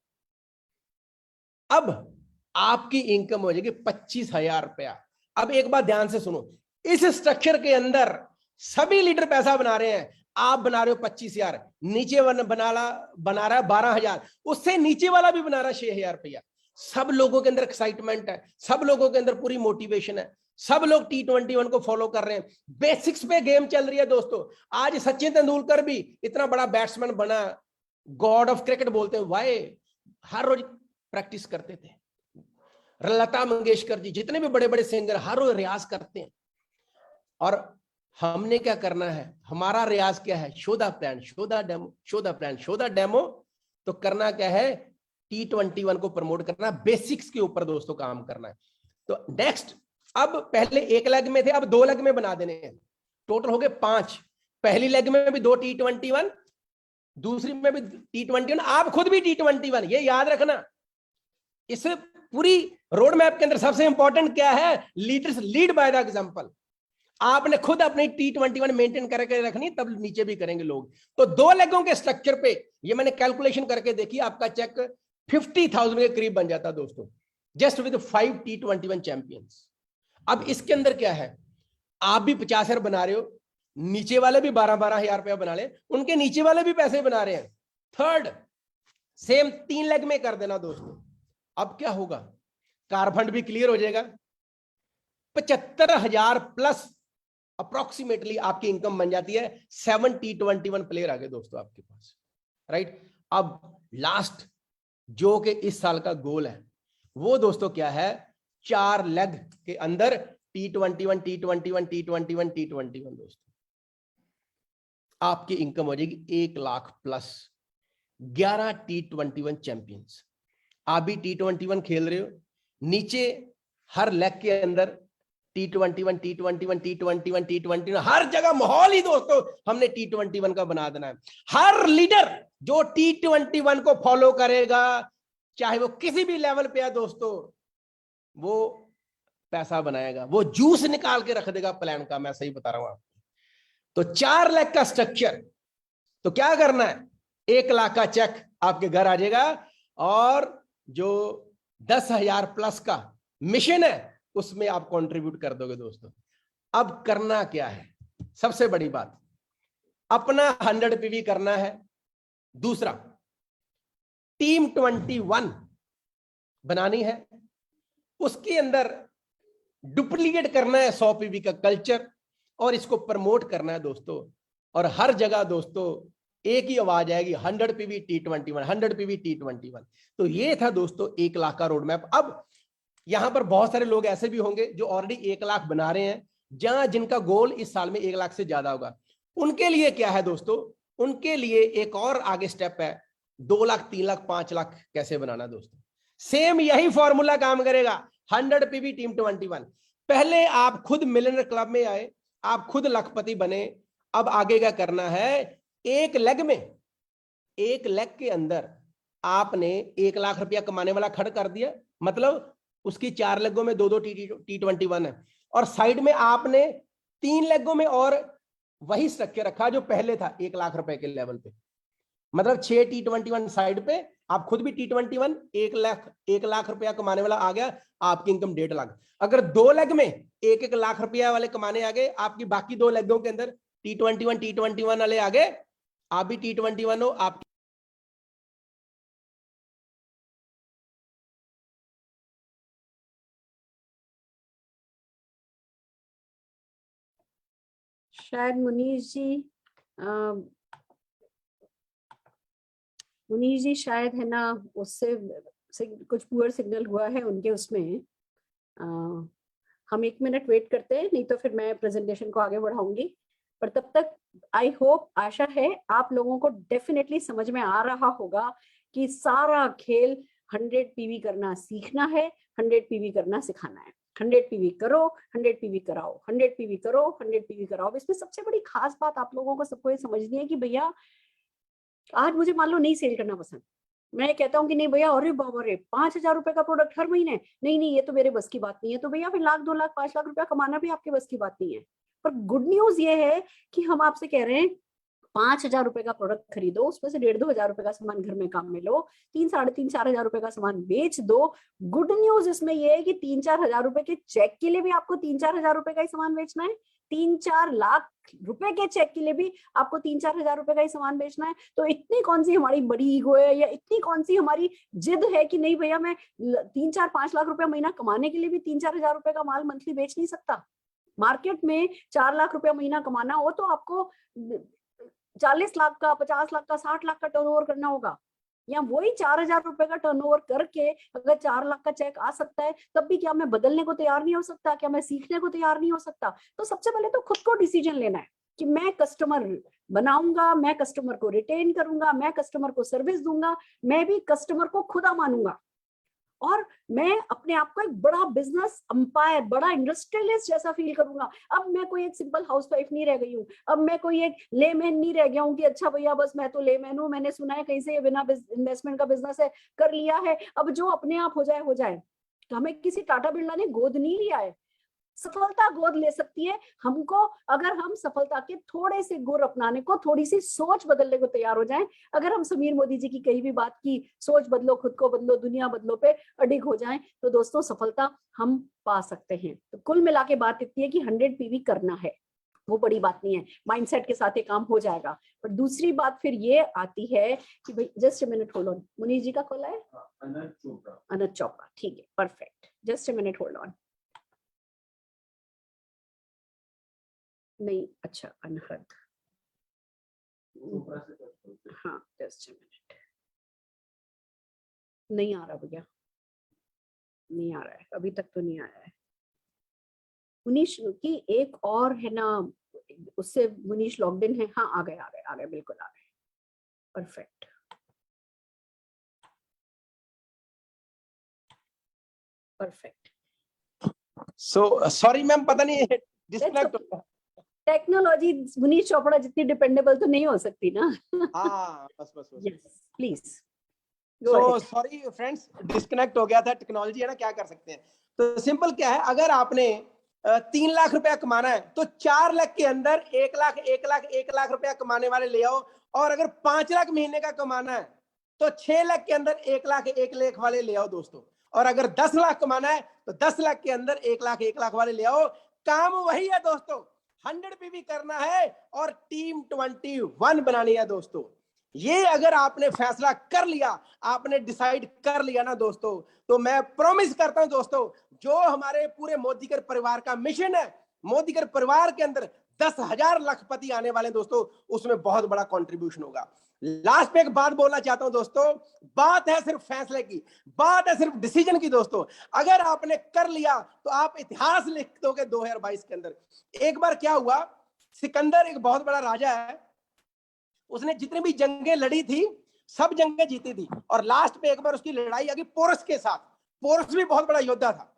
अब आपकी इनकम हो जाएगी 25,000 रुपया। अब एक बात ध्यान से सुनो, इस स्ट्रक्चर के अंदर सभी लीडर पैसा बना रहे हैं, आप बना रहे हो 25,000, नीचे बना रहा है 12,000, उससे नीचे वाला भी बना रहा है 6,000 रुपया। सब लोगों के अंदर एक्साइटमेंट है, सब लोगों के अंदर पूरी मोटिवेशन है। सब लोग T21 को फॉलो कर रहे हैं, बेसिक्स पे गेम चल रही है दोस्तों। आज सचिन तेंदुलकर भी इतना बड़ा बैट्समैन बना, गॉड ऑफ क्रिकेट बोलते हैं, वाई? हर रोज प्रैक्टिस करते थे। लता मंगेशकर जी, जितने भी बड़े बड़े सिंगर हर रोज रियाज करते हैं। और हमने क्या करना है, हमारा रियाज क्या है? Show the plan, show the demo, show the plan, show the demo. तो करना क्या है? T21 को प्रमोट करना, बेसिक्स के ऊपर दोस्तों काम करना है। तो नेक्स्ट, अब पहले एक लेग में थे, अब 2 लेग में बना देने हैं। टोटल हो गए 5। पहली लेग में भी 2 T21, दूसरी में भी T21, आप खुद भी T21, ये याद रखना। इस पूरी रोड मैप के अंदर सबसे इंपॉर्टेंट क्या है? Leaders lead by the example. आपने खुद अपनी T21 मेंटेन करके रखनी, तब नीचे भी करेंगे लोग। तो 2 लेगों के स्ट्रक्चर पे ये मैंने कैलकुलेशन करके देखी, आपका चेक 50,000 के करीब बन जाता दोस्तों, जस्ट विद 5 T21 चैंपियंस। अब इसके अंदर क्या है, आप भी 50,000 बना रहे हो, नीचे वाले भी 12,000 रुपया बना ले, उनके नीचे वाले भी पैसे बना रहे हैं। थर्ड सेम 3 लेग में कर देना दोस्तों। अब क्या होगा? कारफंड भी क्लियर हो जाएगा, 75,000 प्लस अप्रोक्सीमेटली आपकी इनकम बन जाती है। 7 T21 प्लेयर आ गए दोस्तों आपके पास, राइट। अब लास्ट जो कि इस साल का गोल है, वो दोस्तों क्या है? 4 लेग के अंदर T21 T21 T21 T21 दोस्तों, आपकी इनकम हो जाएगी 1 लाख प्लस। 11 T21 चैंपियंस, आप भी T21 खेल रहे हो, नीचे हर लेग के अंदर T21 T21 T21 T21, हर जगह माहौल ही दोस्तों हमने T21 का बना देना है। हर लीडर जो T21 को फॉलो करेगा, चाहे वो किसी भी लेवल पे है दोस्तों, वो पैसा बनाएगा, वो जूस निकाल के रख देगा प्लान का। मैं सही बता रहा हूं आपको। तो 4 लाख का स्ट्रक्चर, तो क्या करना है? 1 लाख का चेक आपके घर आ जाएगा, और जो 10,000 प्लस का मिशन है उसमें आप कंट्रीब्यूट कर दोगे दोस्तों। अब करना क्या है? सबसे बड़ी बात, अपना 100 PV करना है। दूसरा, टीम 21 बनानी है, उसके अंदर डुप्लीकेट करना है 100 PV का कल्चर, और इसको प्रमोट करना है दोस्तों। और हर जगह दोस्तों एक ही आवाज आएगी, 100 PV T21, 100 PV T21। तो ये था दोस्तों 1 लाख का रोड मैप। अब यहां पर बहुत सारे लोग ऐसे भी होंगे जो ऑलरेडी 1 लाख बना रहे हैं, जहां जिनका गोल इस साल में 1 लाख से ज्यादा होगा। उनके लिए क्या है दोस्तों? उनके लिए एक और आगे स्टेप है, 2 लाख 3 लाख 5 लाख कैसे बनाना दोस्तों। सेम यही फॉर्मूला काम करेगा। 100 PV टीम 21, पहले आप खुद मिलियनर क्लब में आए, आप खुद लखपति बने। अब आगे क्या करना है? एक लेग में, एक लेग के अंदर आपने 1 लाख रुपया कमाने वाला खड़ा कर दिया, मतलब उसकी 4 लेगों में 2-2 T21 है, और साइड में आपने 3 लेगों में और वही स्ट्रक्चर रखा जो पहले था 1 लाख रुपए के लेवल पे, मतलब 6 T21 साइड पे, आप खुद भी T21, 1 लाख रुपया कमाने वाला आ गया, आपकी इनकम 1.5 लाख। अगर 2 लेग में 1-1 लाख रुपया वाले कमाने आ गए, आपकी बाकी 2 लेगों के अंदर T21 वाले आ गए, आप भी T21 हो। आप शायद मुनीश जी शायद है ना, उससे कुछ पुअर सिग्नल हुआ है उनके उसमें। हम 1 मिनट वेट करते हैं, नहीं तो फिर मैं प्रेजेंटेशन को आगे बढ़ाऊंगी। पर तब तक आई होप, आशा है आप लोगों को डेफिनेटली समझ में आ रहा होगा कि सारा खेल 100 PV करना सीखना है, 100 PV करना सिखाना है। 100 PV करो, 100 PV कराओ, 100 PV करो, 100 PV कराओ। इसमें सबसे बड़ी खास बात आप लोगों को सबको ये समझनी है कि भैया आज मुझे मान लो नहीं सेल करना पसंद, मैं कहता हूँ कि नहीं भैया, अरे बाबा रे 5,000 रुपए का प्रोडक्ट हर महीने, नहीं ये तो मेरे बस की बात नहीं है। तो भैया फिर 1 लाख 2 लाख 5 लाख रुपया कमाना भी आपके बस की बात नहीं है। पर गुड न्यूज ये है कि हम आपसे कह रहे हैं 5,000 रुपए का प्रोडक्ट खरीदो, उसमें से 1,500 2,000 रुपए का सामान घर में काम में लो, 3 साढ़े 3 4 हजार रुपए का सामान बेच दो। गुड न्यूज इसमें यह है कि 3-4 हजार रुपए के चेक के लिए भी आपको 3-4 हजार रुपए का ही सामान बेचना है, 3-4 लाख रुपए के चेक के लिए भी आपको 3-4 हजार रुपए का ही सामान बेचना है, तो इतनी कौन सी हमारी बड़ी ईगो है या इतनी कौन सी हमारी जिद है कि नहीं भैया मैं 3-4-5 लाख रुपया महीना कमाने के लिए भी 3-4 हजार रुपए का माल मंथली बेच नहीं सकता। मार्केट में 4 लाख रुपया महीना कमाना हो तो आपको 40 लाख का, 50 लाख का, 60 लाख का टर्नओवर करना होगा। या वही 4,000 रुपए का टर्नओवर करके अगर 4 लाख का चेक आ सकता है, तब भी क्या मैं बदलने को तैयार नहीं हो सकता? क्या मैं सीखने को तैयार नहीं हो सकता? तो सबसे पहले तो खुद को डिसीजन लेना है कि मैं कस्टमर बनाऊंगा, मैं कस्टमर को रिटेन करूंगा, मैं कस्टमर को सर्विस दूंगा, मैं भी कस्टमर को खुदा मानूंगा और मैं अपने आप को एक बड़ा बिजनेस अंपायर, बड़ा इंडस्ट्रियलिस्ट जैसा फील करूंगा। अब मैं कोई एक सिंपल हाउसवाइफ नहीं रह गई हूँ, अब मैं कोई एक लेमैन नहीं रह गया हूँ कि अच्छा भैया बस मैं तो लेमैन हूँ, मैंने सुना है कहीं से ये बिना इन्वेस्टमेंट का बिजनेस है, कर लिया है, अब जो अपने आप हो जाए हो जाए। तो हमें किसी टाटा बिरला ने गोद नहीं लिया है, सफलता गोद ले सकती है हमको अगर हम सफलता के थोड़े से गुर अपनाने को, थोड़ी सी सोच बदलने को तैयार हो जाएं। अगर हम समीर मोदी जी की कही भी बात की सोच बदलो, खुद को बदलो, दुनिया बदलो पे अडिग हो जाएं, तो दोस्तों सफलता हम पा सकते हैं। तो कुल मिला के बात इतनी है कि 100 PV करना है, वो बड़ी बात नहीं है, माइंडसेट के साथ ये काम हो जाएगा। पर दूसरी बात फिर ये आती है कि भाई just a minute hold on, Munish ji का कॉल है, अनंत चोपड़ा, ठीक है, perfect, just a minute hold on. नहीं, अच्छा अनहद, हाँ जस्ट मिनट, नहीं आ रहा भैया, नहीं आ रहा है, अभी तक तो नहीं आया है। मुनीश की एक और है ना, उससे मुनीश लॉग्ड इन है, हाँ आ गए बिल्कुल आ गए, perfect, perfect. So sorry ma'am, पता नहीं डिस्कनेक्ट हो गया। टेक्नोलॉजी मुनीश चोपड़ा जितनी डिपेंडेबल तो नहीं हो सकती ना। हाँ बस yes please, so sorry friends, disconnect हो गया था, टेक्नोलॉजी है ना, क्या कर सकते हैं। तो सिंपल क्या है, अगर आपने 3 लाख रुपया कमाना है तो 4 लाख के अंदर 1 लाख रुपया कमाने वाले ले आओ, और अगर 5 लाख महीने का कमाना है तो 6 लाख के अंदर 1 लाख वाले ले आओ दोस्तों। और अगर 10 लाख कमाना है तो 10 लाख के अंदर 1 लाख वाले ले आओ। काम वही है दोस्तों, 100 PV करना है और टीम 21 बनानी है दोस्तों। ये अगर आपने फैसला कर लिया, आपने डिसाइड कर लिया ना दोस्तों, तो मैं प्रॉमिस करता हूं दोस्तों, जो हमारे पूरे मोदीकर परिवार का मिशन है, मोदीकर परिवार के अंदर 10,000 लखपति आने वाले दोस्तों, उसमें बहुत बड़ा कंट्रीब्यूशन होगा। लास्ट पे एक बात बोलना चाहता हूं दोस्तों, बात है सिर्फ फैसले की, बात है सिर्फ डिसीजन की दोस्तों। अगर आपने कर लिया तो आप इतिहास लिख दोगे 2022 के अंदर। एक बार क्या हुआ, सिकंदर एक बहुत बड़ा राजा है, उसने जितनी भी जंगें लड़ी थी सब जंगें जीती थी, और लास्ट पे एक बार उसकी लड़ाई आ गई पोरस के साथ। पोरस भी बहुत बड़ा योद्धा था,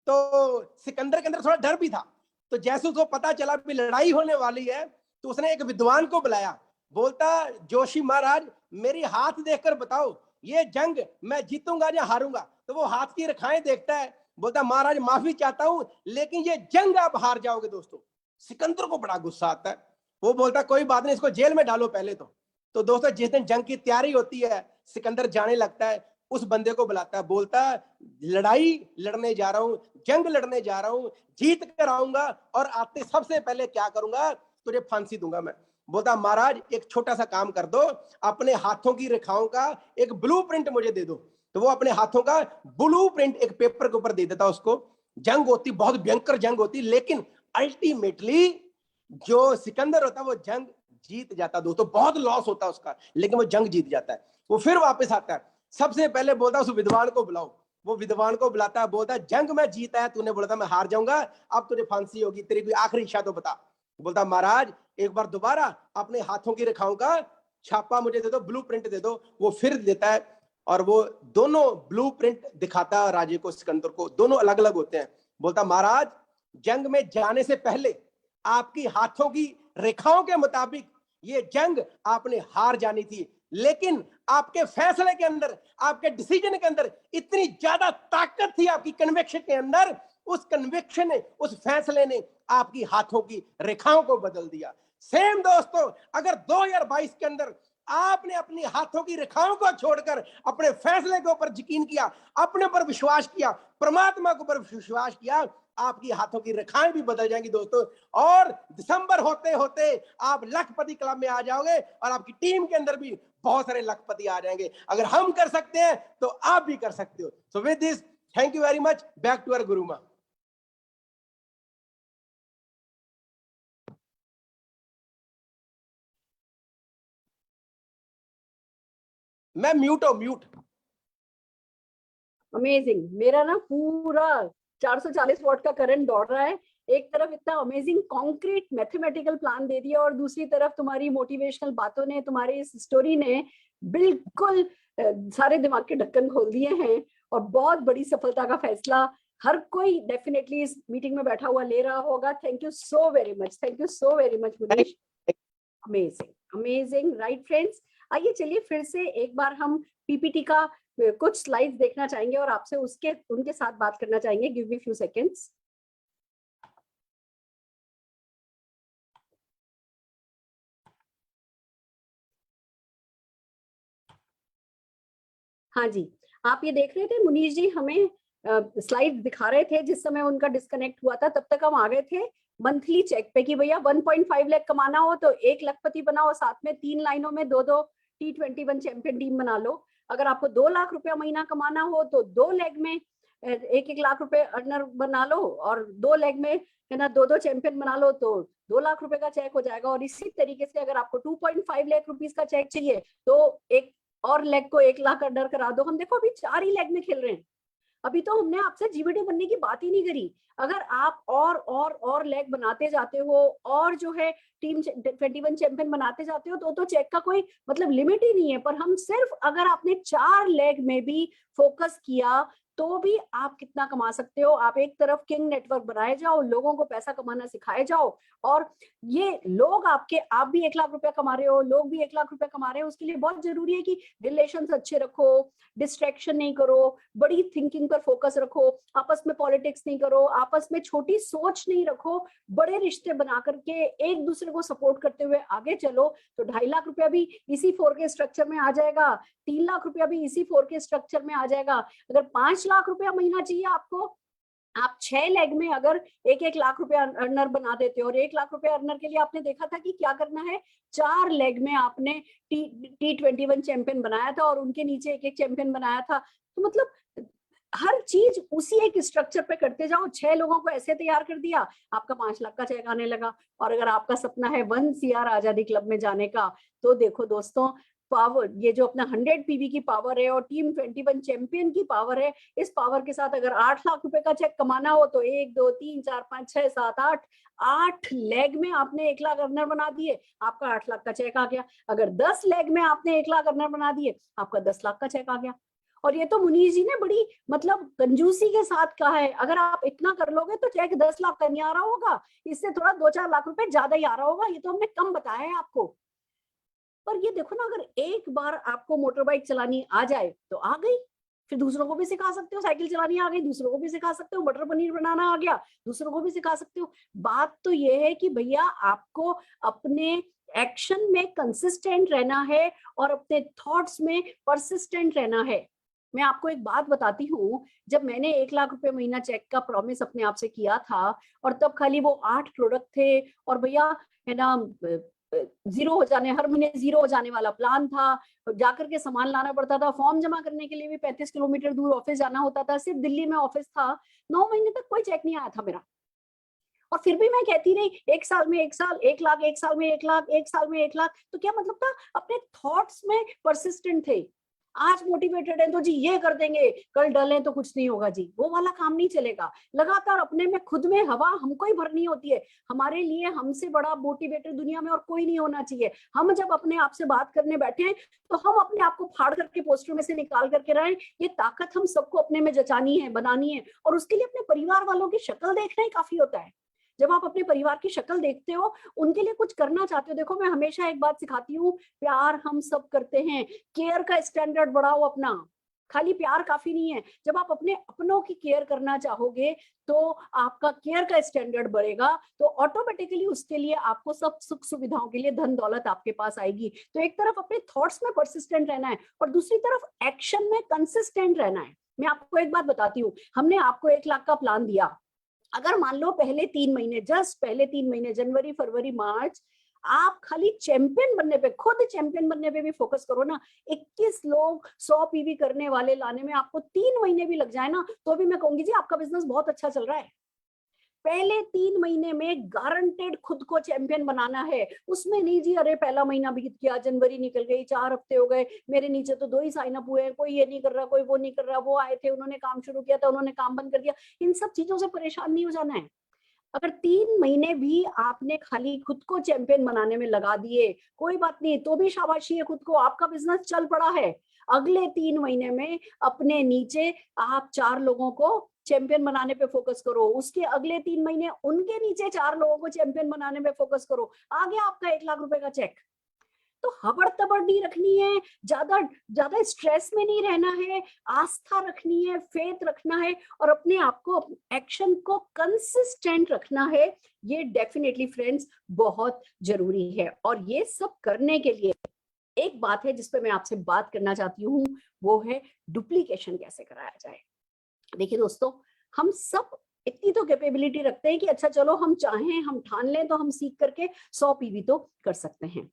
तो सिकंदर के अंदर थोड़ा डर भी था। तो जैसे उसको पता चला भी लड़ाई होने वाली है, तो उसने एक विद्वान को बुलाया, बोलता जोशी महाराज मेरी हाथ देखकर बताओ ये जंग मैं जीतूंगा या हारूंगा। तो वो हाथ की रेखाएं देखता है, बोलता महाराज माफी चाहता हूं लेकिन ये जंग आप हार जाओगे दोस्तों। सिकंदर को बड़ा गुस्सा आता है, वो बोलता कोई बात नहीं, इसको जेल में डालो पहले तो दोस्तों जिस दिन जंग की तैयारी होती है, सिकंदर जाने लगता है, उस बंदे को बुलाता है, बोलता लड़ाई लड़ने जा रहा हूं, जंग लड़ने जा रहा हूं, जीत कर आऊंगा, और आते सबसे पहले क्या करूंगा, तुझे फांसी दूंगा मैं। बोलता महाराज एक छोटा सा काम कर दो, अपने हाथों की रेखाओं का एक ब्लूप्रिंट मुझे दे दो। तो वो अपने हाथों का ब्लूप्रिंट एक पेपर के ऊपर दे देता उसको। जंग होती, बहुत भयंकर जंग होती, लेकिन अल्टीमेटली जो सिकंदर होता है वो जंग जीत जाता दोस्तों। बहुत लॉस होता है उसका, लेकिन वो जंग जीत जाता है। वो फिर वापस आता है, सबसे पहले बोलता उस विद्वान को बुलाओ। वो विद्वान को बुलाता है, बोलता जंग में जीता है, तूने बोला था मैं हार जाऊंगा, अब तुझे फांसी होगी, तेरी कोई आखिरी इच्छा तो बता। बोलता महाराज एक बार दोबारा अपने हाथों की रेखाओं का छापा मुझे दे दो, ब्लूप्रिंट दे दो। वो फिर देता है, और वो दोनों ब्लूप्रिंट दिखाता है राजे को, सिकंदर को, दोनों अलग अलग होते हैं। बोलता महाराज जंग में जाने से पहले आपकी हाथों की रेखाओं के मुताबिक ये जंग आपने हार जानी थी, लेकिन आपके फैसले के अंदर, आपके डिसीजन के अंदर इतनी ज्यादा ताकत थी आपकी कन्विक्शन के अंदर, उस कन्विक्शन ने, उस फैसले ने आपकी हाथों की रेखाओं को बदल दिया। सेम दोस्तों, अगर 2022 के अंदर आपने अपनी हाथों की रेखाओं को छोड़कर अपने फैसले के ऊपर यकीन किया, अपने पर विश्वास किया, परमात्मा के ऊपर विश्वास किया, आपकी हाथों की रेखाएं भी बदल जाएंगी दोस्तों। और दिसंबर होते होते आप लखपति क्लब में आ जाओगे और आपकी टीम के अंदर भी बहुत सारे लखपति आ जाएंगे। अगर हम कर सकते हैं तो आप भी कर सकते हो। So with this, thank you very much. Back to our Gurumaa. मैं म्यूट हूं, म्यूट। अमेजिंग। मेरा ना पूरा 440 वॉट का करंट दौड़ रहा है। एक तरफ इतना अमेजिंग कॉन्क्रीट मैथमेटिकल प्लान दे दिया और दूसरी तरफ तुम्हारी मोटिवेशनल बातों ने, तुम्हारी इस स्टोरी ने बिल्कुल सारे दिमाग के ढक्कन खोल दिए हैं और बहुत बड़ी सफलता का फैसला हर कोई डेफिनेटली इस मीटिंग में बैठा हुआ ले रहा होगा। Thank you so very much, thank you so very much Munish. Amazing, amazing, right friends. आइए चलिए फिर से एक बार हम पीपीटी का कुछ स्लाइड्स देखना चाहेंगे और आपसे उनके साथ बात करना चाहेंगे। Give me few seconds. हाँ जी, आप ये देख रहे थे मुनीश जी हमें स्लाइड दिखा रहे थे। जिस समय उनका डिस्कनेक्ट हुआ था तब तक हम आ गए थे मंथली चेक पे कि भैया 1.5 लाख कमाना हो तो 1 लखपति बनाओ, साथ में 3 लाइनों में 2-2 T21 चैंपियन टीम बना लो। अगर आपको 2 लाख रुपया महीना कमाना हो तो 2 लेग में 1-1 लाख रुपए अर्नर बना लो और 2 लेग में है ना 2-2 चैंपियन बना लो तो 2 लाख रुपए का चेक हो जाएगा। और इसी तरीके से अगर आपको 2.5 लाख रुपीस का चेक चाहिए तो एक और लेग को 1 लाख अर्नर करा दो। हम देखो अभी 4 ही लेग में खेल रहे हैं, अभी तो हमने आपसे जीवीटी बनने की बात ही नहीं करी। अगर आप और लेग बनाते जाते हो और जो है टीम 21 चैंपियन बनाते जाते हो तो चेक का कोई मतलब लिमिट ही नहीं है। पर हम सिर्फ अगर आपने 4 लेग में भी फोकस किया तो भी आप कितना कमा सकते हो। आप एक तरफ किंग नेटवर्क बनाए जाओ, लोगों को पैसा कमाना सिखाए जाओ और ये लोग आप भी 1 लाख रुपया कमा रहे हो, लोग भी 1 लाख रुपया कमा रहे हो। उसके लिए बहुत जरूरी है कि रिलेशंस अच्छे रखो, डिस्ट्रैक्शन नहीं करो, बड़ी थिंकिंग पर फोकस रखो, आपस में पॉलिटिक्स नहीं करो, आपस में छोटी सोच नहीं रखो, बड़े रिश्ते बना करके एक दूसरे को सपोर्ट करते हुए आगे चलो। तो 2.5 लाख रुपया भी इसी 4K स्ट्रक्चर में आ जाएगा, 3 लाख रुपया भी इसी 4K स्ट्रक्चर में आ जाएगा। अगर 5 लाख रुपया महीना चाहिए आपको, आप 6 लेग में अगर 1-1 लाख रुपया अर्नर बना देते हो और 1 लाख रुपया अर्नर के लिए आपने देखा था कि क्या करना है। 4 लेग में आपने T21 चैंपियन बनाया था और उनके नीचे 1-1 चैंपियन बनाया था। तो मतलब हर चीज उसी एक स्ट्रक्चर पे करते जाओ। 6 लोगों को ऐसे तैयार कर दिया, आपका 5 लाख का चेक आने लगा। और अगर आपका सपना है 1 CR आजादी क्लब में जाने का तो देखो दोस्तों, पावर, ये जो अपना 100 PV की पावर है और टीम 21 चैंपियन की पावर है, इस पावर के साथ अगर 8 लाख रुपए का चेक कमाना हो तो 1 2 3 4 5 6 7 8 लेग में आपने 1 लाख अर्नर बना दिए, आपका 8 लाख का चेक आ गया। अगर 10 लेग में आपने 1 लाख अर्नर बना दिए, आपका 10 लाख का चेक आ गया। और ये तो मुनीश जी ने बड़ी मतलब कंजूसी के साथ कहा है। अगर आप इतना कर लोगे तो चेक 10 लाख का नहीं आ रहा होगा, इससे थोड़ा 2-4 लाख रुपए ज्यादा ही आ रहा होगा। ये तो हमने कम बताया है आपको। पर ये देखो ना, अगर एक बार आपको मोटर बाइक चलानी आ जाए तो आ गई, फिर दूसरों को भी सिखा सकते हो। साइकिल चलानी आ गई, दूसरों को भी सिखा सकते हो। मटर पनीर बनाना आ गया, दूसरों को भी सिखा सकते हो। बात तो ये है कि भैया आपको अपने एक्शन में कंसिस्टेंट रहना है और अपने थॉट्स में परसिस्टेंट रहना है। मैं आपको एक बात बताती हूँ, जब मैंने 1 लाख रुपए महीना चेक का प्रॉमिस अपने आप से किया था और तब खाली वो 8 प्रोडक्ट थे और भैया है ना जीरो हो जाने, हर महीने जीरो हो जाने वाला प्लान था। जाकर के सामान लाना पड़ता था, फॉर्म जमा करने के लिए भी 35 किलोमीटर दूर ऑफिस जाना होता था, सिर्फ दिल्ली में ऑफिस था। 9 महीने तक कोई चेक नहीं आया था मेरा। और फिर भी मैं कहती रही, 1 साल में 1 साल 1 लाख, 1 साल में 1 लाख, 1 साल में 1 लाख। तो क्या मतलब था, अपने थॉट्स में परसिस्टेंट थे। आज मोटिवेटेड है तो जी ये कर देंगे, कल डले तो कुछ नहीं होगा जी, वो वाला काम नहीं चलेगा। लगातार अपने में खुद में हवा हमको ही भरनी होती है। हमारे लिए हमसे बड़ा मोटिवेटेड दुनिया में और कोई नहीं होना चाहिए। हम जब अपने आप से बात करने बैठे हैं तो हम अपने आप को फाड़ करके पोस्टर में से निकाल करके रहे। ये ताकत हम सबको अपने में जचानी है, बनानी है। और उसके लिए अपने परिवार वालों की शक्ल देखना ही काफी होता है। जब आप अपने परिवार की शक्ल देखते हो, उनके लिए कुछ करना चाहते हो। देखो मैं हमेशा एक बात सिखाती हूँ, प्यार हम सब करते हैं, केयर का स्टैंडर्ड बढ़ाओ अपना। खाली प्यार काफी नहीं है। जब आप अपने अपनों की केयर करना चाहोगे तो आपका केयर का स्टैंडर्ड बढ़ेगा, तो ऑटोमेटिकली उसके लिए आपको सब सुख सुविधाओं के लिए धन दौलत आपके पास आएगी। तो एक तरफ अपने थॉट्स में परसिस्टेंट रहना है और दूसरी तरफ एक्शन में कंसिस्टेंट रहना है। मैं आपको एक बात बताती हूँ, हमने आपको 1 लाख का प्लान दिया, अगर मान लो पहले 3 महीने, जस्ट पहले 3 महीने जनवरी फरवरी मार्च आप खाली चैंपियन बनने पे, खुद चैंपियन बनने पे भी फोकस करो ना, 21 लोग 100 पीवी करने वाले लाने में आपको 3 महीने भी लग जाए ना, तो भी मैं कहूंगी जी आपका बिजनेस बहुत अच्छा चल रहा है। पहले 3 महीने में गारंटेड खुद को चैंपियन बनाना है। उसमें नहीं जी अरे पहला महीना बीत गया, जनवरी निकल गई, 4 हफ्ते हो गए, मेरे नीचे तो 2 ही साइन अप हुए हैं, कोई ये नहीं कर रहा, कोई वो नहीं कर रहा, वो आए थे उन्होंने काम शुरू किया था, उन्होंने काम बंद कर दिया। इन सब चीजों से परेशान नहीं हो जाना है। अगर 3 महीने भी आपने खाली खुद को चैंपियन बनाने में लगा दिए, कोई बात नहीं, तो भी शाबाशी है खुद को, आपका बिजनेस चल पड़ा है। अगले 3 महीने में अपने नीचे आप 4 लोगों को चैंपियन बनाने पे फोकस करो, उसके अगले 3 महीने उनके नीचे 4 लोगों को चैंपियन बनाने पे फोकस करो, आ गया आपका 1 लाख रुपए का चेक। तो हबड़ तबड़ नहीं रखनी है, ज्यादा ज्यादा स्ट्रेस में नहीं रहना है, आस्था रखनी है, फेथ रखना है और अपने आप को, एक्शन को कंसिस्टेंट रखना है। ये डेफिनेटली फ्रेंड्स बहुत जरूरी है। और ये सब करने के लिए एक बात है जिस पे मैं आपसे बात करना चाहती हूँ, वो है डुप्लीकेशन कैसे कराया जाए। देखिए दोस्तों, हम सब इतनी तो कैपेबिलिटी रखते हैं कि अच्छा चलो हम चाहें, हम ठान लें तो हम सीख करके 100 पीवी तो कर सकते हैं।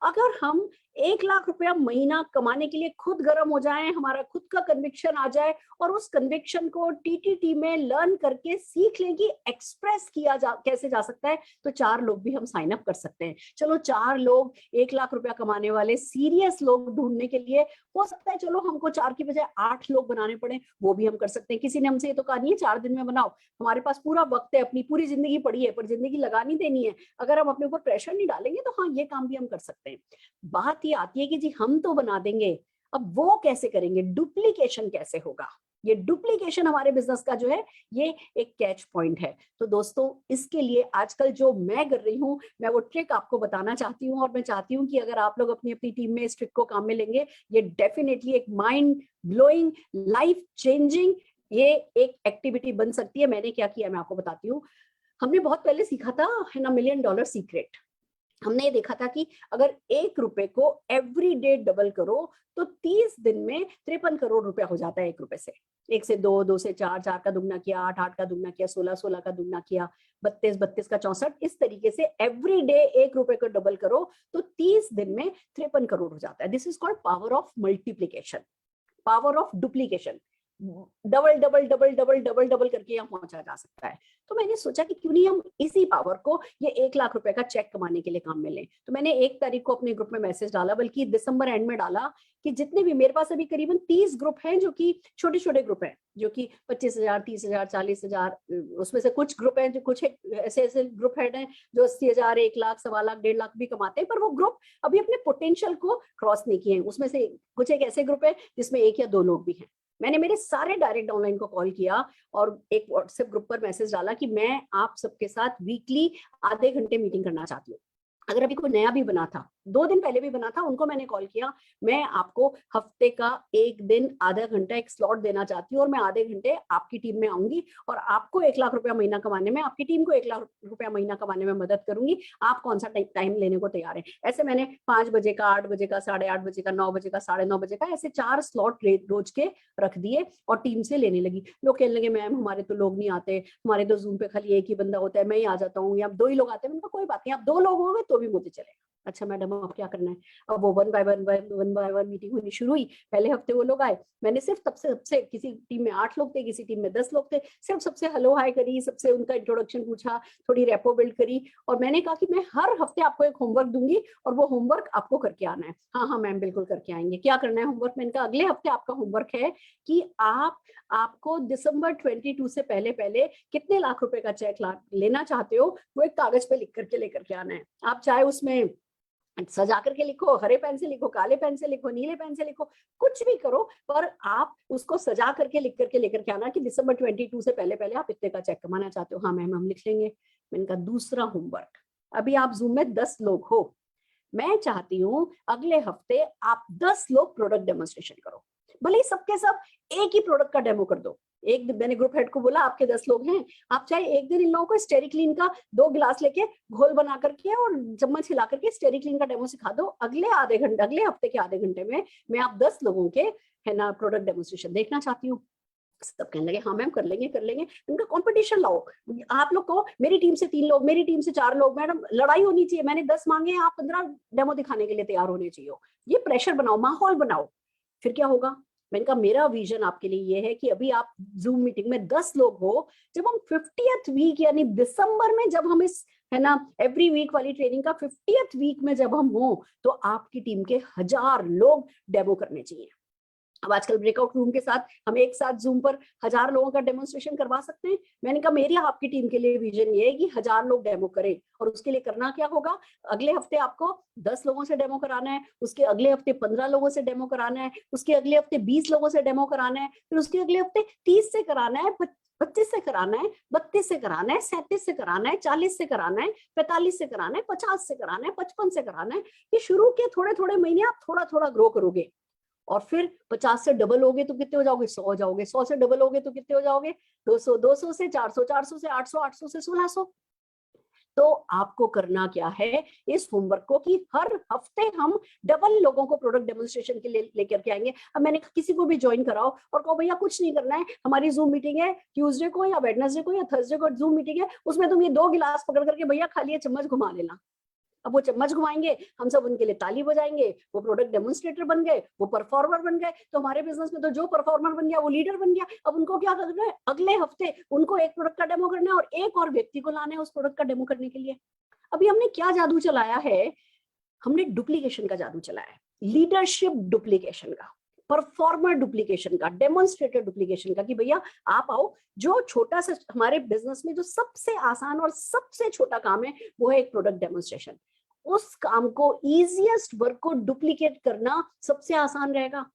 अगर हम 1 लाख रुपया महीना कमाने के लिए खुद गर्म हो जाएं, हमारा खुद का कन्विक्शन आ जाए और उस कन्विक्शन को टीटीटी में लर्न करके सीख लें कि एक्सप्रेस किया कैसे जा सकता है, तो 4 लोग भी हम साइन अप कर सकते हैं। चलो 4 लोग 1 लाख रुपया कमाने वाले सीरियस लोग ढूंढने के लिए हो सकता है चलो हमको 4 की बजाय 8 लोग बनाने पड़े, वो भी हम कर सकते हैं। किसी ने हमसे ये तो कहा नहीं है 4 दिन में बनाओ, हमारे पास पूरा वक्त है, अपनी पूरी जिंदगी पड़ी है, पर जिंदगी लगानी देनी है। अगर हम अपने ऊपर प्रेशर नहीं डालेंगे तो हाँ, ये काम भी हम कर सकते हैं। बात ये आती है कि जी हम तो बना देंगे, अब वो कैसे करेंगे, डुप्लीकेशन कैसे होगा। ये डुप्लीकेशन हमारे बिजनेस का जो है ये एक कैच पॉइंट है। तो दोस्तों इसके लिए आजकल जो मैं कर रही हूँ, मैं वो ट्रिक आपको बताना चाहती हूँ और मैं चाहती हूँ कि अगर आप लोग अपनी अपनी टीम में इस ट्रिक को काम में लेंगे, ये डेफिनेटली एक माइंड ब्लोइंग, लाइफ चेंजिंग ये एक एक्टिविटी बन सकती है। मैंने क्या किया मैं आपको बताती हूँ। हमने बहुत पहले सीखा था है ना $1 मिलियन सीक्रेट। हमने ये देखा था कि अगर 1 रुपए को एवरी डे डबल करो तो 30 दिन में 53 करोड़ रुपया हो जाता है 1 रुपए से। 1 से 2, 2 से 4, 4 का दुगना किया, 8, 8 का दुगना किया, 16, 16 का दुगना किया, 32, 32 का 64। इस तरीके से एवरी डे 1 रुपए को डबल करो तो 30 दिन में 53 करोड़ हो जाता है। This is called power of multiplication, power of duplication. Double double double double double double करके यहाँ पहुंचा जा सकता है। तो मैंने सोचा कि क्यों नहीं हम इसी पावर को ये 1 लाख रुपए का चेक कमाने के लिए काम में लें। तो मैंने 1 तारीख को अपने ग्रुप में मैसेज डाला, बल्कि दिसंबर एंड में डाला, कि जितने भी मेरे पास अभी करीबन 30 ग्रुप हैं जो कि छोटे छोटे ग्रुप हैं, जो कि 25,000, 30,000, 40,000, उसमें से कुछ ग्रुप हैं जो कुछ ऐसे ऐसे ग्रुप हेड हैं जो 80,000, 1 लाख, 1.25 लाख, 1.5 लाख भी कमाते हैं, पर वो ग्रुप अभी अपने पोटेंशियल को क्रॉस नहीं किए हैं। उसमें से कुछ एक ऐसे ग्रुप है जिसमें 1 या 2 लोग भी हैं। मैंने मेरे सारे डायरेक्ट ऑनलाइन को कॉल किया और एक व्हाट्सएप ग्रुप पर मैसेज डाला कि मैं आप सबके साथ वीकली आधे घंटे मीटिंग करना चाहती हूँ। अगर अभी कोई नया भी बना था, 2 दिन पहले भी बना था, उनको मैंने कॉल किया, मैं आपको हफ्ते का 1 दिन आधा घंटा एक स्लॉट देना चाहती हूँ और मैं आधे घंटे आपकी टीम में आऊंगी और आपको 1 लाख रुपया महीना कमाने में, आपकी टीम को 1 लाख रुपया महीना कमाने में मदद करूंगी। आप कौन सा टाइम लेने को तैयार है। ऐसे मैंने 5 बजे का, 8 बजे का, 8:30 बजे का, 9 बजे का, 9:30 बजे का, ऐसे 4 स्लॉट रोज के रख दिए और टीम से लेने लगी। लोग कहने लगे मैम हमारे तो लोग नहीं आते, हमारे तो जूम पे खाली 1 ही बंदा होता है, मैं ही आ जाता हूँ, या 2 ही लोग आते हैं। मैंने कहा कोई बात नहीं, आप 2 लोग हो गए तो भी मुझे चलेगा। अच्छा मैडम अब क्या करना है। अब वो 1 बाय 1 मीटिंग होनी शुरू हुई। पहले हफ्ते वो लोग आए, मैंने सिर्फ तब से सबसे, किसी टीम में 8 लोग थे, किसी टीम में 10 लोग थे, सिर्फ सबसे हेलो हाय करी, सबसे उनका इंट्रोडक्शन पूछा, थोड़ी रेपो बिल्ड करी और मैंने कहा कि मैं हर हफ्ते आपको एक होमवर्क दूंगी और वो होमवर्क आपको करके आना है। हाँ हाँ मैम बिल्कुल करके आएंगे। क्या करना है होमवर्क। मैंने कहा अगले हफ्ते आपका होमवर्क है कि आपको दिसंबर 22 से पहले पहले कितने लाख रुपए का चेक लेना चाहते हो, वो एक कागज पे लिख करके लेकर के आना है। आप चाहे उसमें सजा करके लिखो, हरे पेन से लिखो, काले पेन से लिखो, नीले पेन से लिखो, कुछ भी करो, पर आप उसको सजा करके लिख करके लेकर के आना कि दिसंबर 22 से पहले पहले आप इतने का चेक कमाना चाहते हो। हाँ मैम हम लिख लेंगे। मैंने कहा दूसरा होमवर्क, अभी आप जूम में 10 लोग हो, मैं चाहती हूँ अगले हफ्ते आप 10 लोग प्रोडक्ट डेमोन्स्ट्रेशन करो। भले ही सबके सब एक ही प्रोडक्ट का डेमो कर दो। एक दिन मैंने ग्रुप हेड को बोला, आपके 10 लोग हैं, आप चाहे एक दिन इन लोगों को स्टेरिक्लीन का 2 गिलास लेके घोल बना करके और चम्मच हिला करके स्टेरिक्लीन का डेमो सिखा दो। अगले हफ्ते के आधे घंटे में मैं आप 10 लोगों के है ना प्रोडक्ट डेमोन्स्ट्रेशन देखना चाहती हूँ। सब कहने लगे हाँ मैम कर लेंगे। उनका कंपटीशन लाओ, आप लोग को मेरी टीम से 3 लोग, मेरी टीम से 4 लोग, मैडम लड़ाई होनी चाहिए, मैंने 10 मांगे, आप 15 डेमो दिखाने के लिए तैयार होने चाहिए। ये प्रेशर बनाओ, माहौल बनाओ। फिर क्या होगा? मैंने कहा मेरा विजन आपके लिए ये है कि अभी आप जूम मीटिंग में 10 लोग हो, जब हम 50th वीक यानी दिसंबर में जब हम इस है ना एवरी वीक वाली ट्रेनिंग का 50th वीक में जब हम हो, तो आपकी टीम के 1000 लोग डेमो करने चाहिए। अब आजकल ब्रेकआउट रूम के साथ हम एक साथ जूम पर 1000 लोगों का डेमोन्स्ट्रेशन करवा सकते हैं। मैंने कहा मेरी आपकी टीम के लिए विजन ये है कि 1000 लोग डेमो करें, और उसके लिए करना क्या होगा? अगले हफ्ते आपको 10 लोगों से डेमो कराना है, उसके अगले हफ्ते 15 लोगों से डेमो कराना है, उसके अगले हफ्ते 20 लोगों से डेमो कराना है, फिर उसके अगले हफ्ते 30 से कराना है, 25 से कराना है, 32 से कराना है, 37 से कराना है, 40 से कराना है, 45 से कराना है, 50 से कराना है, 55 से कराना है। ये शुरू के थोड़े थोड़े महीने आप थोड़ा थोड़ा ग्रो करोगे, और फिर 50 से डबल होगे तो कितने हो जाओगे? 100 हो जाओगे। 100 से डबल होगे तो कितने हो जाओगे? 200, 200 से 400, 400 से 800, 800 से 1600। तो आपको करना क्या है इस होमवर्क को कि हर हफ्ते हम डबल लोगों को प्रोडक्ट डेमोन्स्ट्रेशन के लिए लेकर के आएंगे। अब मैंने किसी को भी ज्वाइन कराओ और कहो भैया कुछ नहीं करना है, हमारी जूम मीटिंग है ट्यूसडे को या वेडनेसडे को या थर्सडे को जूम मीटिंग है, उसमें तुम ये 2 गिलास पकड़ करके भैया खाली ये चम्मच घुमा लेना। अब वो चम्मच घुमाएंगे, हम सब उनके लिए ताली बजाएंगे, वो प्रोडक्ट डेमोन्स्ट्रेटर बन गए, वो परफॉर्मर बन गए। तो हमारे बिजनेस में तो जो परफॉर्मर बन गया वो लीडर बन गया। अब उनको क्या करना है? अगले हफ्ते उनको एक प्रोडक्ट का डेमो करना है और एक और व्यक्ति को लाना है उस प्रोडक्ट का डेमो करने के लिए। अभी हमने क्या जादू चलाया है? हमने डुप्लीकेशन का जादू चलाया है, लीडरशिप डुप्लीकेशन का, परफॉर्मर डुप्लीकेशन का, डेमोन्स्ट्रेटर डुप्लीकेशन का, कि भैया आप आओ, जो छोटा सा हमारे बिजनेस में जो सबसे आसान और सबसे छोटा काम है वो है एक प्रोडक्ट डेमोन्स्ट्रेशन। उस काम को, इजीएस्ट वर्क को डुप्लीकेट करना सबसे आसान रहेगा।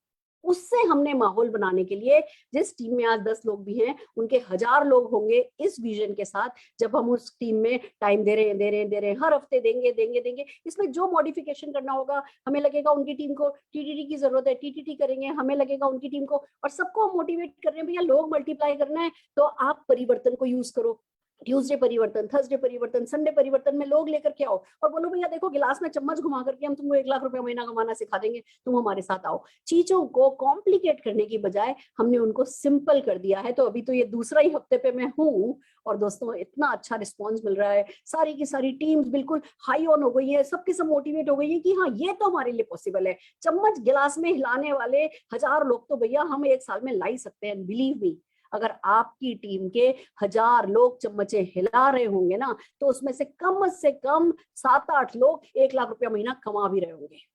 उससे हमने माहौल बनाने के लिए, जिस टीम में आज 10 लोग भी हैं उनके 1000 लोग होंगे इस विजन के साथ। जब हम उस टीम में टाइम दे रहे हैं, हर हफ्ते देंगे, इसमें जो मॉडिफिकेशन करना होगा, हमें लगेगा उनकी टीम को टीटीटी की जरूरत है, टीटीटी करेंगे, हमें लगेगा उनकी टीम को, और सबको मोटिवेट कर रहे हैं भैया लोग मल्टीप्लाई करना है, तो आप परिवर्तन को यूज करो। ट्यूसडे परिवर्तन, थर्सडे परिवर्तन, संडे परिवर्तन में लोग लेकर के आओ और बोलो भैया देखो गिलास में चम्मच घुमा करके हम तुमको 1 लाख रुपया महीना कमाना सिखा देंगे, तुम हमारे साथ आओ। चीजों को कॉम्प्लिकेट करने की बजाय हमने उनको सिंपल कर दिया है। तो अभी तो ये दूसरा ही हफ्ते पे मैं हूँ और दोस्तों इतना अच्छा रिस्पॉन्स मिल रहा है, सारी की सारी टीम्स बिल्कुल हाई ऑन हो गई है, सबकी सब मोटिवेट हो गई है कि हाँ ये तो हमारे लिए पॉसिबल है। चम्मच गिलास में हिलाने वाले 1000 लोग तो भैया हम 1 साल में ला ही सकते हैं। बिलीव मी, अगर आपकी टीम के 1000 लोग चम्मचे हिला रहे होंगे ना, तो उसमें से कम 7-8 लोग 1 लाख रुपया महीना कमा भी रहे होंगे।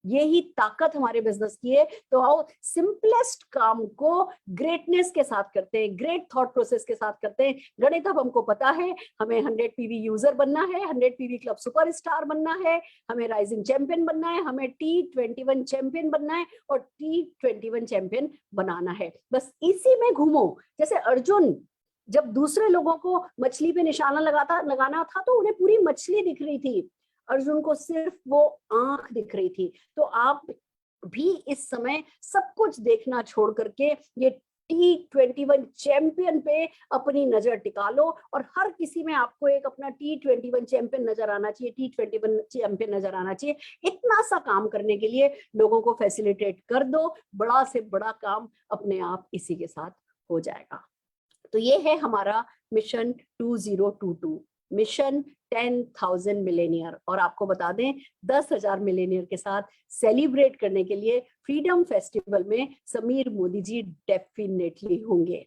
यही ताकत हमारे बिजनेस की है। तो आओ सिंपलेस्ट काम को ग्रेटनेस के साथ करते हैं, ग्रेट थॉट प्रोसेस के साथ करते हैं। गणित अब हमको पता है, हमें 100 पीवी यूजर बनना है, 100 पीवी क्लब सुपरस्टार बनना है, हमें राइजिंग चैंपियन बनना है, हमें T21 चैंपियन बनना है और T21 चैंपियन बनाना है। बस इसी में घूमो। जैसे अर्जुन जब दूसरे लोगों को मछली पे निशाना लगाना था तो उन्हें पूरी मछली दिख रही थी, अर्जुन को सिर्फ वो आंख दिख रही थी। तो आप भी इस समय सब कुछ देखना छोड़ करके ये T21 चैंपियन पे अपनी नजर टिका लो और हर किसी में आपको एक अपना T21 चैंपियन नजर आना चाहिए, T21 चैंपियन नजर आना चाहिए। इतना सा काम करने के लिए लोगों को फैसिलिटेट कर दो, बड़ा से बड़ा काम अपने आप इसी के साथ हो जाएगा। तो ये है हमारा मिशन 2022, मिशन 10,000 मिलेनियर। और आपको बता दें 10,000 मिलेनियर के साथ सेलिब्रेट करने के लिए फ्रीडम फेस्टिवल में समीर मोदी जी डेफिनेटली होंगे।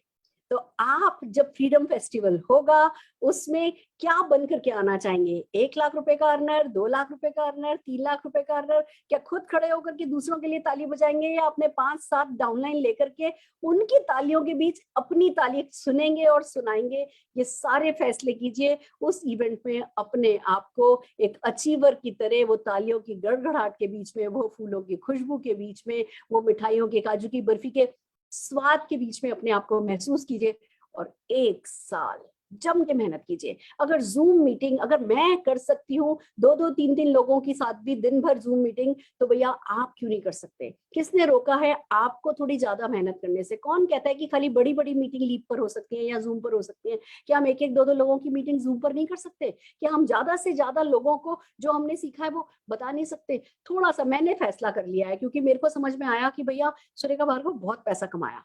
तो आप जब फ्रीडम फेस्टिवल होगा उसमें क्या बन करके आना चाहेंगे? 1 लाख रुपए का अर्नर, 2 लाख रुपए का अर्नर, 3 लाख रुपए का अर्नर? क्या खुद खड़े होकर के दूसरों के लिए ताली बजाएंगे या अपने 5-7 डाउनलाइन लेकर के उनकी तालियों के बीच अपनी ताली सुनेंगे और सुनाएंगे? ये सारे फैसले कीजिए। उस इवेंट में अपने आप को एक अचीवर की तरह, वो तालियों की गड़गड़ाहट के बीच में, वो फूलों की खुशबू के बीच में, वो मिठाइयों के, काजू की बर्फी के स्वाद के बीच में अपने आप को महसूस कीजिए और 1 साल जम के मेहनत कीजिए। अगर जूम मीटिंग अगर मैं कर सकती हूँ 2-2, 3-3 लोगों के साथ भी दिन भर जूम मीटिंग, तो भैया आप क्यों नहीं कर सकते? किसने रोका है आपको थोड़ी ज्यादा मेहनत करने से? कौन कहता है कि खाली बड़ी बड़ी मीटिंग लीप पर हो सकती है या जूम पर हो सकती है? क्या हम 1-1, 2-2 लोगों की मीटिंग जूम पर नहीं कर सकते? क्या हम ज्यादा से ज्यादा लोगों को जो हमने सीखा है वो बता नहीं सकते? थोड़ा सा मैंने फैसला कर लिया है, क्योंकि मेरे को समझ में आया कि भैया सुरेखा भार्गव बहुत पैसा कमाया,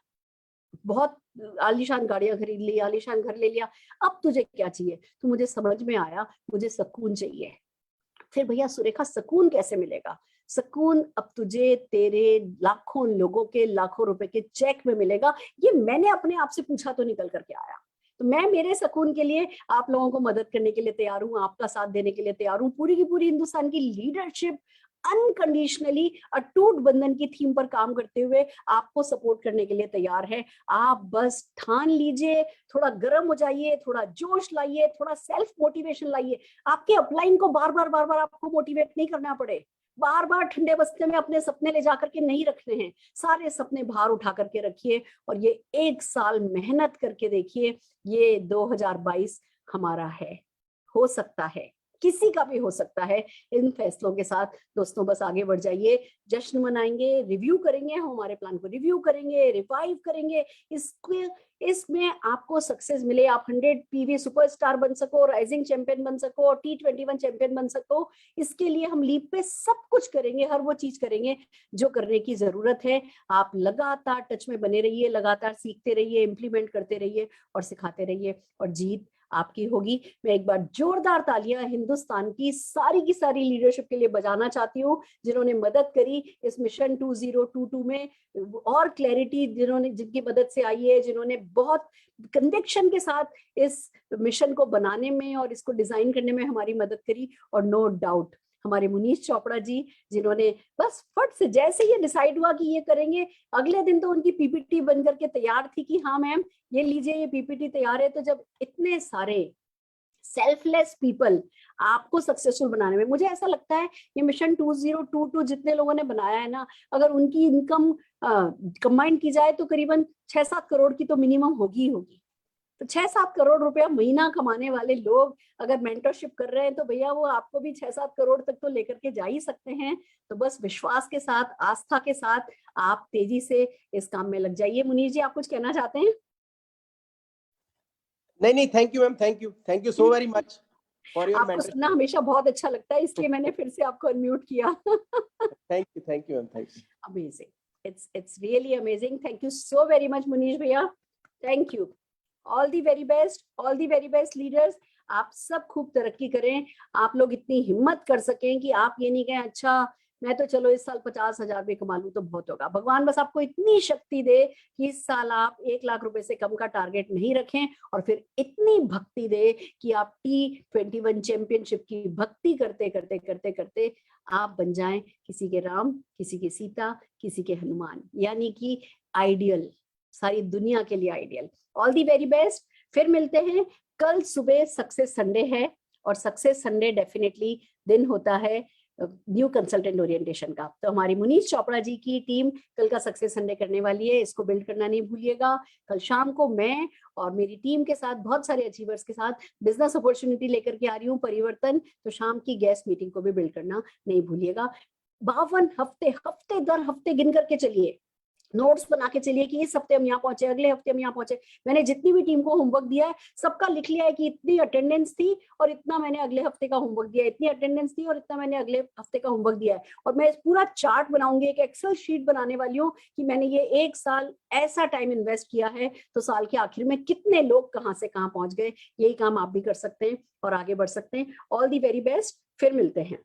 बहुत आलीशान गाड़ियां खरीद ली, आलीशान घर ले लिया, अब तुझे क्या चाहिए? तो मुझे समझ में आया मुझे सुकून चाहिए। फिर भैया सुरेखा सुकून कैसे मिलेगा? सुकून अब तुझे तेरे लाखों लोगों के लाखों रुपए के चेक में मिलेगा। ये मैंने अपने आप से पूछा तो निकल करके आया। तो मैं मेरे सुकून के लिए आप लोगों को मदद करने के लिए तैयार हूँ, आपका साथ देने के लिए तैयार हूँ। पूरी की पूरी हिंदुस्तान की लीडरशिप अनकंडीशनली अटूट बंधन की थीम पर काम करते हुए आपको सपोर्ट करने के लिए तैयार है। आप बस ठान लीजिए, थोड़ा गर्म हो जाइए, थोड़ा जोश लाइए, थोड़ा सेल्फ मोटिवेशन लाइए। आपके अपलाइन को बार बार आपको मोटिवेट नहीं करना पड़े, बार बार ठंडे बस्ते में अपने सपने ले जाकर के नहीं रखने हैं। सारे सपने बाहर उठा करके रखिए और ये 1 साल मेहनत करके देखिए, ये 2022 हमारा है, हो सकता है, किसी का भी हो सकता है। इन फैसलों के साथ दोस्तों बस आगे बढ़ जाइए, जश्न मनाएंगे, रिव्यू करेंगे, हम हमारे प्लान को रिव्यू करेंगे, रिवाइव करेंगे। इसमें आपको सक्सेस मिले, आप 100 PV सुपरस्टार बन सको, राइजिंग चैंपियन बन सको, T21 चैंपियन बन सको। इसके लिए हम लीप पे सब कुछ करेंगे, हर वो चीज करेंगे जो करने की जरूरत है। आप लगातार टच में बने रहिए, लगातार सीखते रहिए, इंप्लीमेंट करते रहिए और सिखाते रहिए और जीत आपकी होगी। मैं एक बार जोरदार तालियां हिंदुस्तान की सारी लीडरशिप के लिए बजाना चाहती हूँ, जिन्होंने मदद करी इस मिशन 2022 में और क्लैरिटी जिनकी मदद से आई है, जिन्होंने बहुत कन्विक्शन के साथ इस मिशन को बनाने में और इसको डिजाइन करने में हमारी मदद करी। और नो डाउट हमारे मुनीश चोपड़ा जी, जिन्होंने बस फट से जैसे ये डिसाइड हुआ कि ये करेंगे, अगले दिन तो उनकी पीपीटी बन करके तैयार थी कि हाँ मैम ये लीजिए, ये पीपीटी तैयार है। तो जब इतने सारे सेल्फलेस पीपल आपको सक्सेसफुल बनाने में, मुझे ऐसा लगता है ये मिशन 2022 जितने लोगों ने बनाया है ना, अगर उनकी इनकम कंबाइन की जाए तो करीबन 6-7 करोड़ की तो मिनिमम होगी। तो 6-7 करोड़ रुपया महीना कमाने वाले लोग अगर मेंटरशिप कर रहे हैं तो भैया वो आपको भी 6-7 करोड़ तक तो लेकर के जा ही सकते हैं। तो बस विश्वास के साथ, आस्था के साथ आप तेजी से इस काम में लग जाइए। मुनीर जी, आप कुछ कहना चाहते हैं? नहीं, thank you ma'am, thank you so very much for your आपको सुनना हमेशा बहुत अच्छा लगता है, इसलिए मैंने फिर से आपको अनम्यूट किया। Thank you ma'am, thank you. Amazing, it's really amazing. Thank you so very much Munish भैया, thank you. All the very best leaders. आप सब खूब तरक्की करें, आप लोग इतनी हिम्मत कर सकें कि आप ये नहीं कहें अच्छा मैं तो चलो इस साल 50,000 भी कमा लूं तो बहुत होगा। भगवान बस आपको इतनी शक्ति दे कि इस साल आप 1 लाख रुपए से कम का टारगेट नहीं रखें, और फिर इतनी भक्ति दे कि आप T21 चैंपियनशिप की भक्ति करते करते करते करते आप बन जाएं किसी के राम, किसी के सीता, किसी के हनुमान, यानी कि आइडियल, सारी दुनिया के लिए ideal. All the very best. फिर मिलते हैं कल सुबह। सक्सेस संडे है और सक्सेस संडे डेफिनेटली दिन होता है न्यू कंसल्टेंट ओरिएंटेशन का। तो हमारी मुनीश चोपड़ा जी की टीम कल का सक्सेस संडे करने वाली है, इसको बिल्ड करना नहीं भूलिएगा। कल शाम को मैं और मेरी टीम के साथ, बहुत सारे अचीवर्स के साथ बिजनेस अपॉर्चुनिटी लेकर के आ रही हूँ, परिवर्तन। तो शाम की गेस्ट मीटिंग को भी बिल्ड करना नहीं भूलिएगा। 52 हफ्ते दर हफ्ते गिन करके चलिए, नोट्स बना के चलिए कि इस हफ्ते हम यहाँ पहुंचे, अगले हफ्ते हम यहाँ पहुंचे। मैंने जितनी भी टीम को होमवर्क दिया है सबका लिख लिया है कि इतनी अटेंडेंस थी और इतना मैंने अगले हफ्ते का होमवर्क दिया है, इतनी अटेंडेंस थी और इतना मैंने अगले हफ्ते का होमवर्क दिया है। और मैं पूरा चार्ट बनाऊंगी, एक एक्सेल शीट बनाने वाली हूँ कि मैंने ये 1 साल ऐसा टाइम इन्वेस्ट किया है, तो साल के आखिर में कितने लोग कहाँ से कहाँ पहुंच गए। यही काम आप भी कर सकते हैं और आगे बढ़ सकते हैं। All the very best. फिर मिलते हैं।